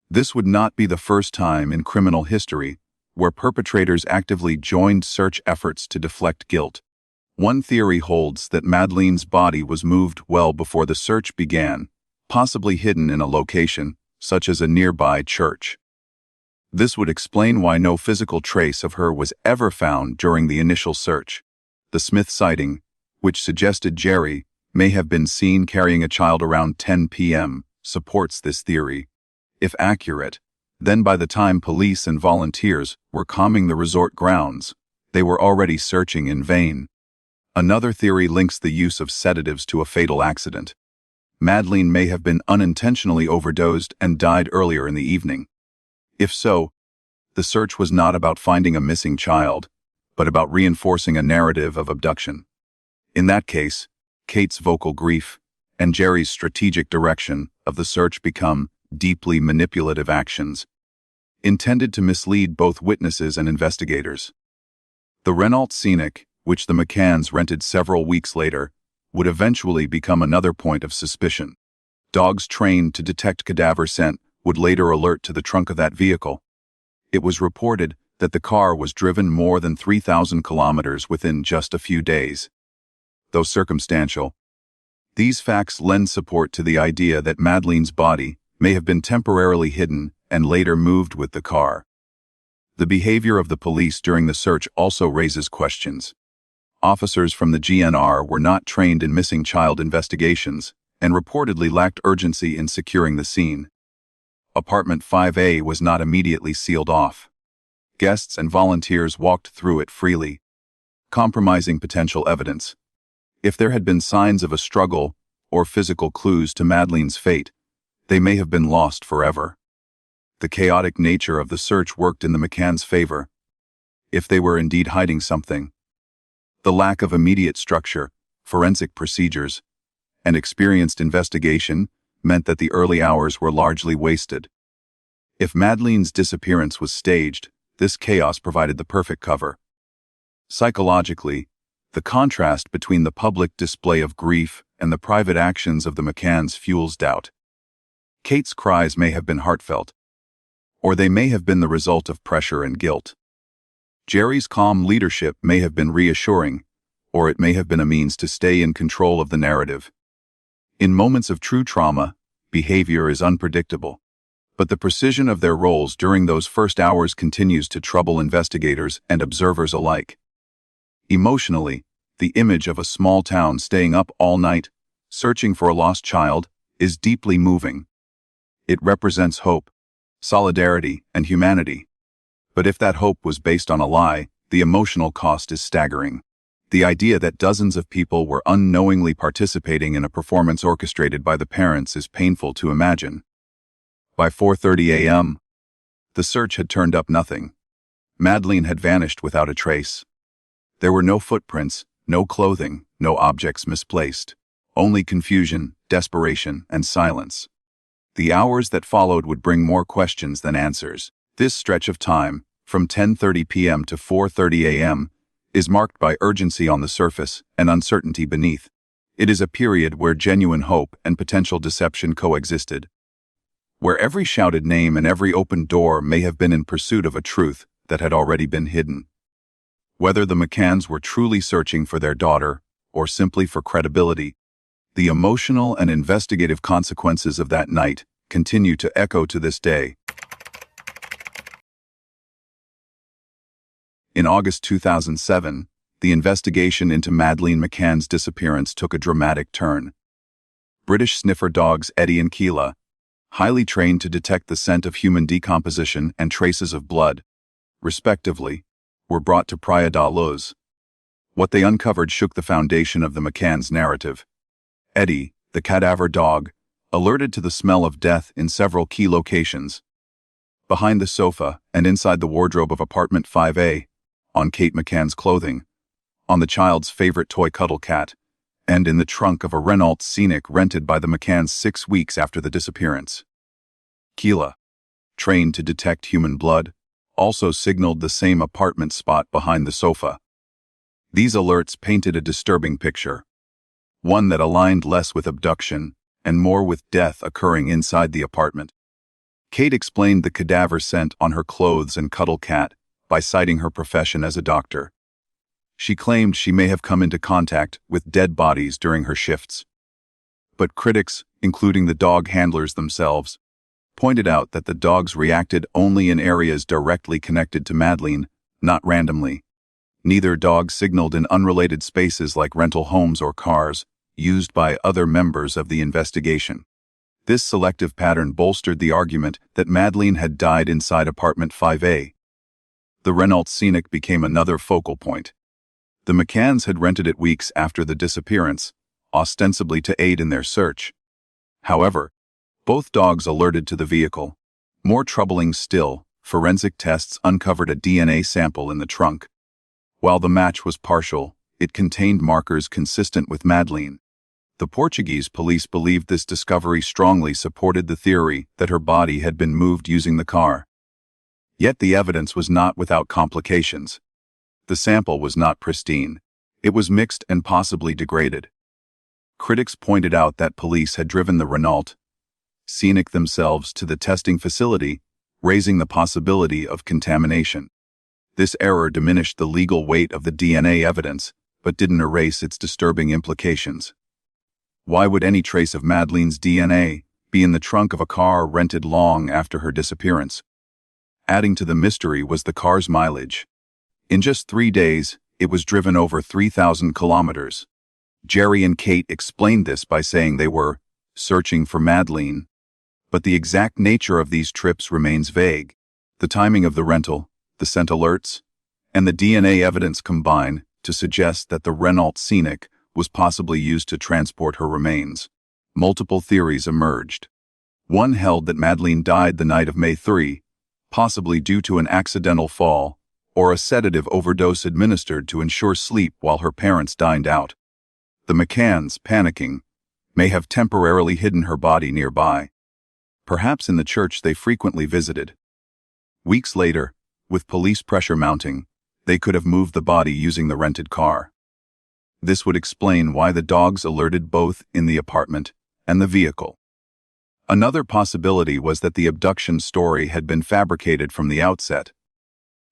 This would not be the first time in criminal history where perpetrators actively joined search efforts to deflect guilt. One theory holds that Madeleen's body was moved well before the search began, possibly hidden in a location, such as a nearby church. This would explain why no physical trace of her was ever found during the initial search. The Smith sighting, which suggested Jerry may have been seen carrying a child around 10 p.m., supports this theory. If accurate, then by the time police and volunteers were combing the resort grounds, they were already searching in vain. Another theory links the use of sedatives to a fatal accident. Madleen may have been unintentionally overdosed and died earlier in the evening. If so, the search was not about finding a missing child, but about reinforcing a narrative of abduction. In that case, Kate's vocal grief and Jerry's strategic direction of the search become deeply manipulative actions, intended to mislead both witnesses and investigators. The Renault Scenic, which the McCanns rented several weeks later, would eventually become another point of suspicion. Dogs trained to detect cadaver scent would later alert to the trunk of that vehicle. It was reported that the car was driven more than 3,000 kilometers within just a few days. Though circumstantial, these facts lend support to the idea that Madeleen's body may have been temporarily hidden and later moved with the car. The behavior of the police during the search also raises questions. Officers from the GNR were not trained in missing child investigations and reportedly lacked urgency in securing the scene. Apartment 5A was not immediately sealed off. Guests and volunteers walked through it freely, compromising potential evidence. If there had been signs of a struggle or physical clues to Madeleen's fate, they may have been lost forever. The chaotic nature of the search worked in the McCanns' favor. If they were indeed hiding something, the lack of immediate structure, forensic procedures, and experienced investigation meant that the early hours were largely wasted. If Madeleen's disappearance was staged, this chaos provided the perfect cover. Psychologically, the contrast between the public display of grief and the private actions of the McCanns fuels doubt. Kate's cries may have been heartfelt, or they may have been the result of pressure and guilt. Jerry's calm leadership may have been reassuring, or it may have been a means to stay in control of the narrative. In moments of true trauma, behavior is unpredictable, but the precision of their roles during those first hours continues to trouble investigators and observers alike. Emotionally, the image of a small town staying up all night, searching for a lost child, is deeply moving. It represents hope, solidarity, and humanity. But if that hope was based on a lie, the emotional cost is staggering. The idea that dozens of people were unknowingly participating in a performance orchestrated by the parents is painful to imagine. By 4:30 a.m., the search had turned up nothing. Madleen had vanished without a trace. There were no footprints, no clothing, no objects misplaced. Only confusion, desperation, and silence. The hours that followed would bring more questions than answers. This stretch of time, from 10:30 p.m. to 4:30 a.m., is marked by urgency on the surface and uncertainty beneath. It is a period where genuine hope and potential deception coexisted, where every shouted name and every opened door may have been in pursuit of a truth that had already been hidden. Whether the McCanns were truly searching for their daughter or simply for credibility, the emotional and investigative consequences of that night continue to echo to this day. In August 2007, the investigation into Madeleine McCann's disappearance took a dramatic turn. British sniffer dogs Eddie and Keela, highly trained to detect the scent of human decomposition and traces of blood, respectively, were brought to Praia da Luz. What they uncovered shook the foundation of the McCann's narrative. Eddie, the cadaver dog, alerted to the smell of death in several key locations. Behind the sofa and inside the wardrobe of apartment 5A, on Kate McCann's clothing, on the child's favorite toy cuddle cat, and in the trunk of a Renault Scenic rented by the McCanns 6 weeks after the disappearance. Keela, trained to detect human blood, also signaled the same apartment spot behind the sofa. These alerts painted a disturbing picture, one that aligned less with abduction and more with death occurring inside the apartment. Kate explained the cadaver scent on her clothes and cuddle cat by citing her profession as a doctor. She claimed she may have come into contact with dead bodies during her shifts. But critics, including the dog handlers themselves, pointed out that the dogs reacted only in areas directly connected to Madleen, not randomly. Neither dog signaled in unrelated spaces like rental homes or cars, used by other members of the investigation. This selective pattern bolstered the argument that Madleen had died inside apartment 5A. The Renault Scenic became another focal point. The McCanns had rented it weeks after the disappearance, ostensibly to aid in their search. However, both dogs alerted to the vehicle. More troubling still, forensic tests uncovered a DNA sample in the trunk. While the match was partial, it contained markers consistent with Madleen. The Portuguese police believed this discovery strongly supported the theory that her body had been moved using the car. Yet the evidence was not without complications. The sample was not pristine. It was mixed and possibly degraded. Critics pointed out that police had driven the Renault Scenic themselves to the testing facility, raising the possibility of contamination. This error diminished the legal weight of the DNA evidence, but didn't erase its disturbing implications. Why would any trace of Madeleen's DNA be in the trunk of a car rented long after her disappearance? Adding to the mystery was the car's mileage. In just 3 days, it was driven over 3,000 kilometers. Jerry and Kate explained this by saying they were searching for Madleen. But the exact nature of these trips remains vague. The timing of the rental, the scent alerts, and the DNA evidence combine to suggest that the Renault Scenic was possibly used to transport her remains. Multiple theories emerged. One held that Madleen died the night of May 3, possibly due to an accidental fall or a sedative overdose administered to ensure sleep while her parents dined out. The McCanns, panicking, may have temporarily hidden her body nearby, perhaps in the church they frequently visited. Weeks later, with police pressure mounting, they could have moved the body using the rented car. This would explain why the dogs alerted both in the apartment and the vehicle. Another possibility was that the abduction story had been fabricated from the outset.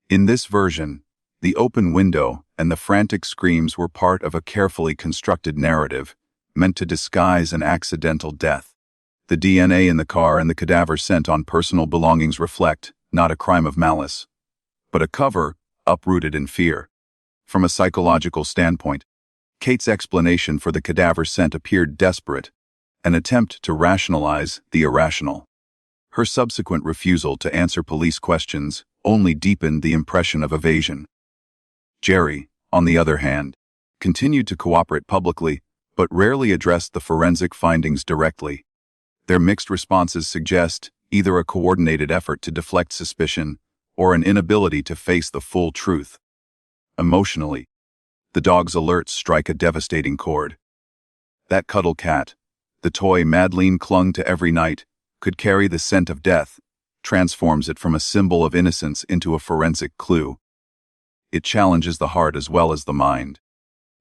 In this version, the open window and the frantic screams were part of a carefully constructed narrative meant to disguise an accidental death. The DNA in the car and the cadaver scent on personal belongings reflect not a crime of malice, but a cover uprooted in fear. From a psychological standpoint, Kate's explanation for the cadaver scent appeared desperate, an attempt to rationalize the irrational. Her subsequent refusal to answer police questions only deepened the impression of evasion. Jerry, on the other hand, continued to cooperate publicly, but rarely addressed the forensic findings directly. Their mixed responses suggest either a coordinated effort to deflect suspicion or an inability to face the full truth. Emotionally, the dog's alerts strike a devastating chord. That cuddle cat, the toy Madleen clung to every night, could carry the scent of death, transforms it from a symbol of innocence into a forensic clue. It challenges the heart as well as the mind.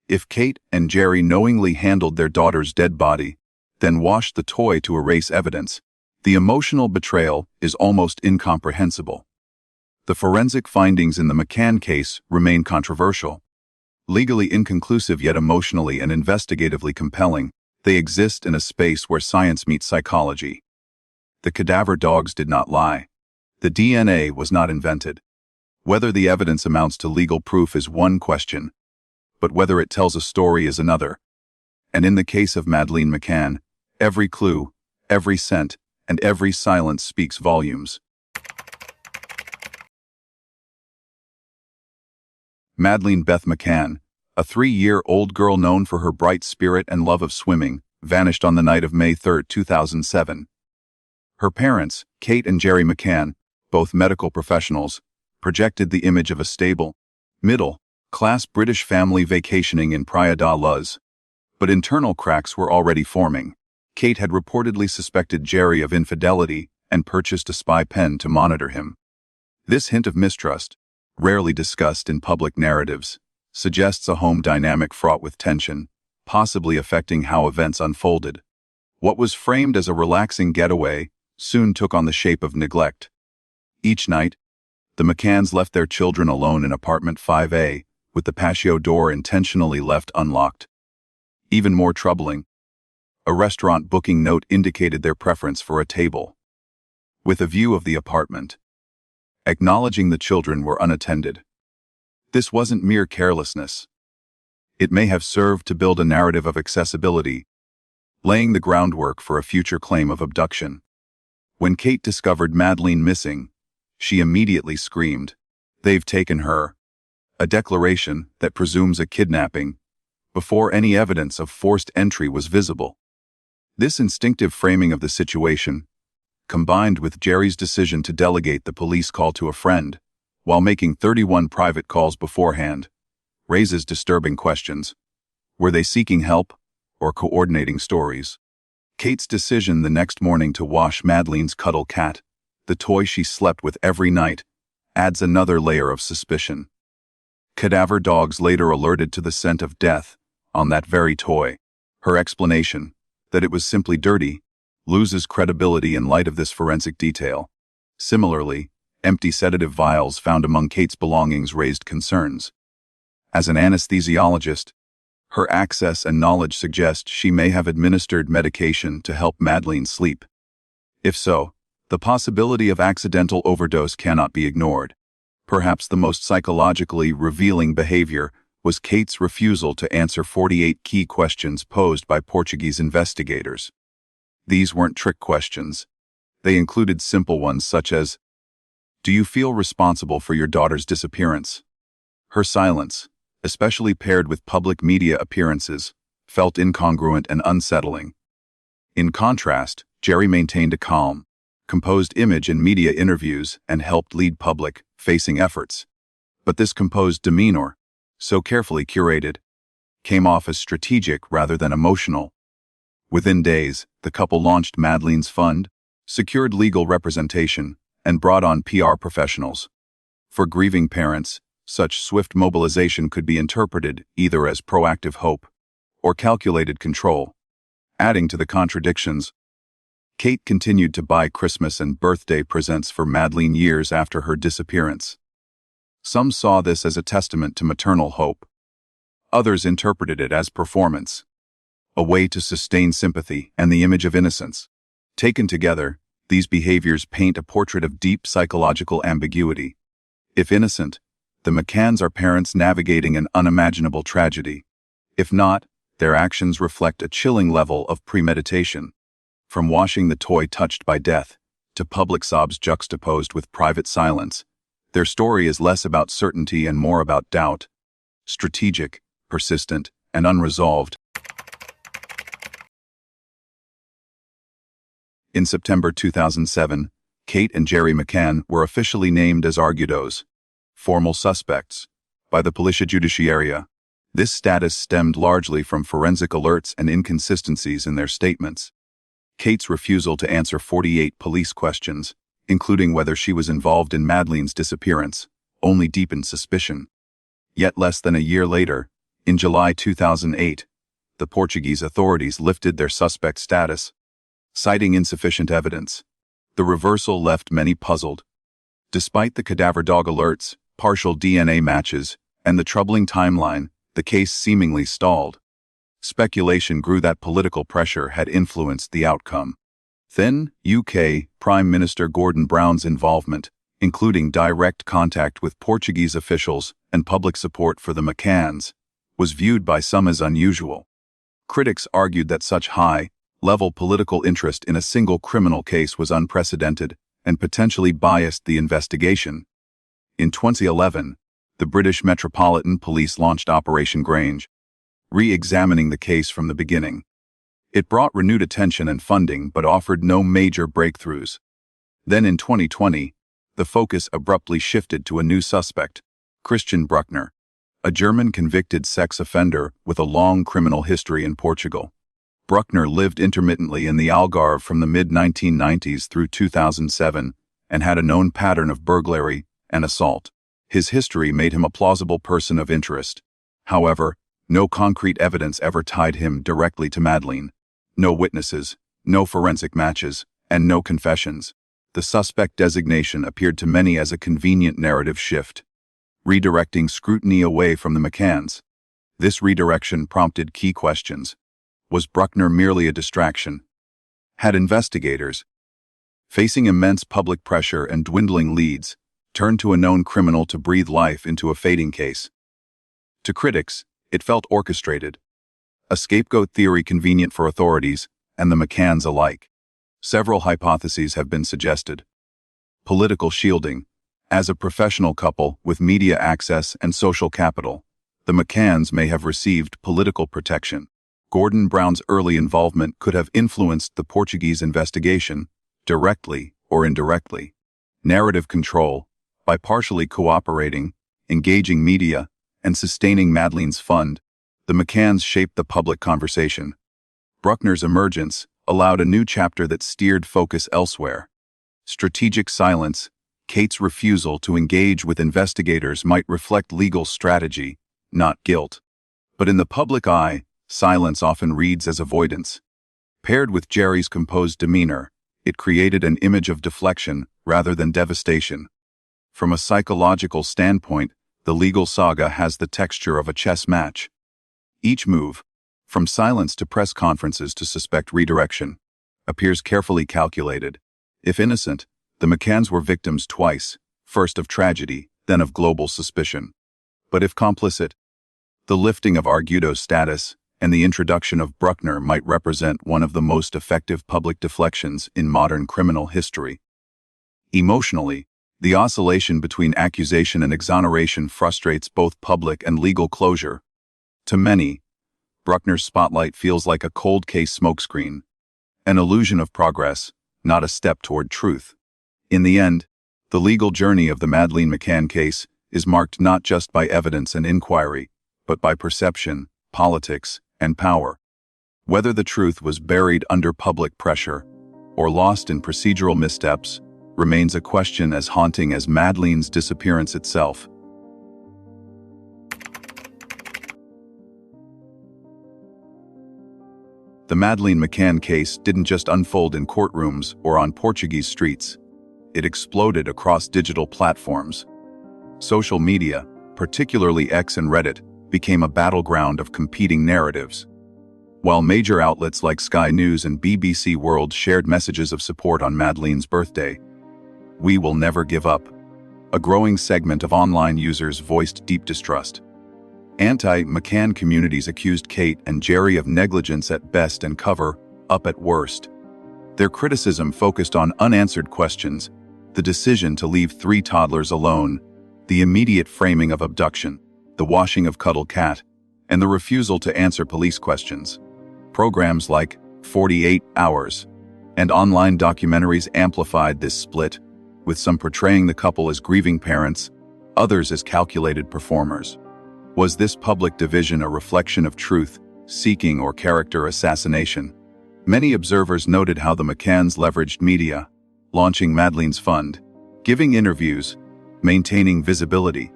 If Kate and Jerry knowingly handled their daughter's dead body, then washed the toy to erase evidence, the emotional betrayal is almost incomprehensible. The forensic findings in the McCann case remain controversial. Legally inconclusive yet emotionally and investigatively compelling, they exist in a space where science meets psychology. The cadaver dogs did not lie. The DNA was not invented. Whether the evidence amounts to legal proof is one question, but whether it tells a story is another. And in the case of Madeleine McCann, every clue, every scent, and every silence speaks volumes. Madeleine Beth McCann, a 3-year-old girl known for her bright spirit and love of swimming, vanished on the night of May 3, 2007. Her parents, Kate and Jerry McCann, both medical professionals, projected the image of a stable, middle-class British family vacationing in Praia da Luz. But internal cracks were already forming. Kate had reportedly suspected Jerry of infidelity and purchased a spy pen to monitor him. This hint of mistrust, rarely discussed in public narratives, suggests a home dynamic fraught with tension, possibly affecting how events unfolded. What was framed as a relaxing getaway soon took on the shape of neglect. Each night, the McCanns left their children alone in apartment 5A, with the patio door intentionally left unlocked. Even more troubling, a restaurant booking note indicated their preference for a table with a view of the apartment, acknowledging the children were unattended. This wasn't mere carelessness. It may have served to build a narrative of accessibility, laying the groundwork for a future claim of abduction. When Kate discovered Madleen missing, she immediately screamed, "They've taken her," a declaration that presumes a kidnapping, before any evidence of forced entry was visible. This instinctive framing of the situation, combined with Jerry's decision to delegate the police call to a friend, while making 31 private calls beforehand, raises disturbing questions. Were they seeking help or coordinating stories? Kate's decision the next morning to wash Madelein's cuddle cat, the toy she slept with every night, adds another layer of suspicion. Cadaver dogs later alerted to the scent of death on that very toy. Her explanation, that it was simply dirty, loses credibility in light of this forensic detail. Similarly, empty sedative vials found among Kate's belongings raised concerns. As an anesthesiologist, her access and knowledge suggest she may have administered medication to help Madleen sleep. If so, the possibility of accidental overdose cannot be ignored. Perhaps the most psychologically revealing behavior was Kate's refusal to answer 48 key questions posed by Portuguese investigators. These weren't trick questions. They included simple ones such as, "Do you feel responsible for your daughter's disappearance?" Her silence, especially paired with public media appearances, felt incongruent and unsettling. In contrast, Jerry maintained a calm, composed image in media interviews and helped lead public-facing efforts. But this composed demeanor, so carefully curated, came off as strategic rather than emotional. Within days, the couple launched Madelein's fund, secured legal representation, and brought on PR professionals. For grieving parents, such swift mobilization could be interpreted either as proactive hope or calculated control. Adding to the contradictions, Kate continued to buy Christmas and birthday presents for Madleen years after her disappearance. Some saw this as a testament to maternal hope. Others interpreted it as performance, a way to sustain sympathy and the image of innocence. Taken together, these behaviors paint a portrait of deep psychological ambiguity. If innocent, the McCanns are parents navigating an unimaginable tragedy. If not, their actions reflect a chilling level of premeditation. From washing the toy touched by death, to public sobs juxtaposed with private silence, their story is less about certainty and more about doubt. Strategic, persistent, and unresolved. In September 2007, Kate and Jerry McCann were officially named as arguidos, formal suspects, by the Polícia Judiciária. This status stemmed largely from forensic alerts and inconsistencies in their statements. Kate's refusal to answer 48 police questions, including whether she was involved in Madelein's disappearance, only deepened suspicion. Yet less than a year later, in July 2008, the Portuguese authorities lifted their suspect status, citing insufficient evidence. The reversal left many puzzled. Despite the cadaver dog alerts, partial DNA matches, and the troubling timeline, the case seemingly stalled. Speculation grew that political pressure had influenced the outcome. Then, UK Prime Minister Gordon Brown's involvement, including direct contact with Portuguese officials and public support for the McCanns, was viewed by some as unusual. Critics argued that such high-level political interest in a single criminal case was unprecedented and potentially biased the investigation. In 2011, the British Metropolitan Police launched Operation Grange, re-examining the case from the beginning. It brought renewed attention and funding but offered no major breakthroughs. Then in 2020, the focus abruptly shifted to a new suspect, Christian Bruckner, a German convicted sex offender with a long criminal history in Portugal. Bruckner lived intermittently in the Algarve from the mid-1990s through 2007 and had a known pattern of burglary and assault. His history made him a plausible person of interest. However, no concrete evidence ever tied him directly to Madleen. No witnesses, no forensic matches, and no confessions. The suspect designation appeared to many as a convenient narrative shift, redirecting scrutiny away from the McCanns. This redirection prompted key questions. Was Bruckner merely a distraction? Had investigators, facing immense public pressure and dwindling leads, turned to a known criminal to breathe life into a fading case. To critics, it felt orchestrated, a scapegoat theory convenient for authorities and the McCanns alike. Several hypotheses have been suggested. Political shielding. As a professional couple with media access and social capital, the McCanns may have received political protection. Gordon Brown's early involvement could have influenced the Portuguese investigation, directly or indirectly. Narrative control. By partially cooperating, engaging media, and sustaining Madeleen's fund, the McCanns shaped the public conversation. Bruckner's emergence allowed a new chapter that steered focus elsewhere. Strategic silence. Kate's refusal to engage with investigators might reflect legal strategy, not guilt. But in the public eye, silence often reads as avoidance. Paired with Jerry's composed demeanor, it created an image of deflection rather than devastation. From a psychological standpoint, the legal saga has the texture of a chess match. Each move, from silence to press conferences to suspect redirection, appears carefully calculated. If innocent, the McCanns were victims twice, first of tragedy, then of global suspicion. But if complicit, the lifting of Argudo's status and the introduction of Bruckner might represent one of the most effective public deflections in modern criminal history. Emotionally, the oscillation between accusation and exoneration frustrates both public and legal closure. To many, Bruckner's spotlight feels like a cold case smokescreen, an illusion of progress, not a step toward truth. In the end, the legal journey of the Madeleine McCann case is marked not just by evidence and inquiry, but by perception, politics, and power. Whether the truth was buried under public pressure or lost in procedural missteps remains a question as haunting as Madeleen's disappearance itself. The Madeleine McCann case didn't just unfold in courtrooms or on Portuguese streets. It exploded across digital platforms. Social media, particularly X and Reddit, became a battleground of competing narratives. While major outlets like Sky News and BBC World shared messages of support on Madeleen's birthday, "We will never give up," a growing segment of online users voiced deep distrust. Anti-McCann communities accused Kate and Jerry of negligence at best and cover-up at worst. Their criticism focused on unanswered questions, the decision to leave 3 toddlers alone, the immediate framing of abduction, the washing of Cuddle Cat, and the refusal to answer police questions. Programs like 48 Hours and online documentaries amplified this split, with some portraying the couple as grieving parents, others as calculated performers. Was this public division a reflection of truth-seeking or character assassination? Many observers noted how the McCanns leveraged media, launching Madeleen's fund, giving interviews, maintaining visibility.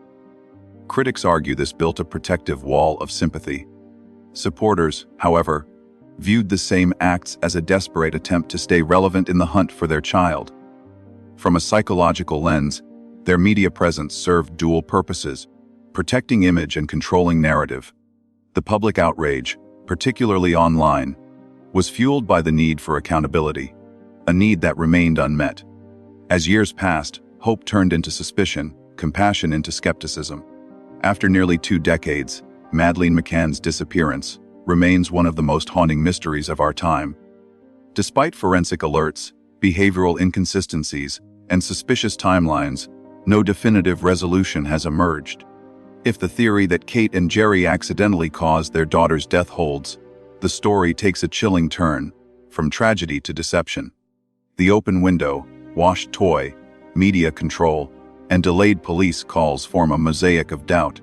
Critics argue this built a protective wall of sympathy. Supporters, however, viewed the same acts as a desperate attempt to stay relevant in the hunt for their child. From a psychological lens, their media presence served dual purposes: protecting image and controlling narrative. The public outrage, particularly online, was fueled by the need for accountability, a need that remained unmet. As years passed, hope turned into suspicion, compassion into skepticism. After nearly 2 decades, Madeleine McCann's disappearance remains one of the most haunting mysteries of our time. Despite forensic alerts, behavioral inconsistencies, and suspicious timelines, no definitive resolution has emerged. If the theory that Kate and Jerry accidentally caused their daughter's death holds, the story takes a chilling turn, from tragedy to deception. The open window, washed toy, media control, and delayed police calls form a mosaic of doubt.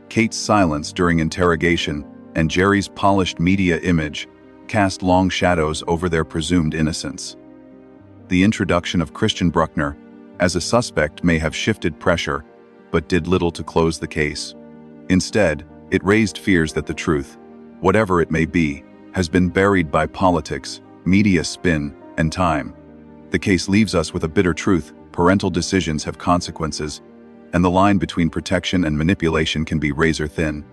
Kate's silence during interrogation and Jerry's polished media image cast long shadows over their presumed innocence. The introduction of Christian Bruckner as a suspect may have shifted pressure, but did little to close the case. Instead, it raised fears that the truth, whatever it may be, has been buried by politics, media spin, and time. The case leaves us with a bitter truth: parental decisions have consequences, and the line between protection and manipulation can be razor thin.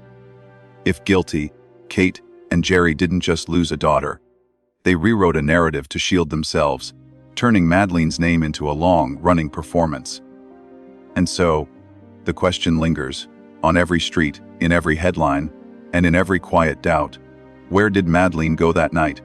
If guilty, Kate and Jerry didn't just lose a daughter. They rewrote a narrative to shield themselves, turning Madeleen's name into a long-running performance. And so, the question lingers, on every street, in every headline, and in every quiet doubt. Where did Madleen go that night?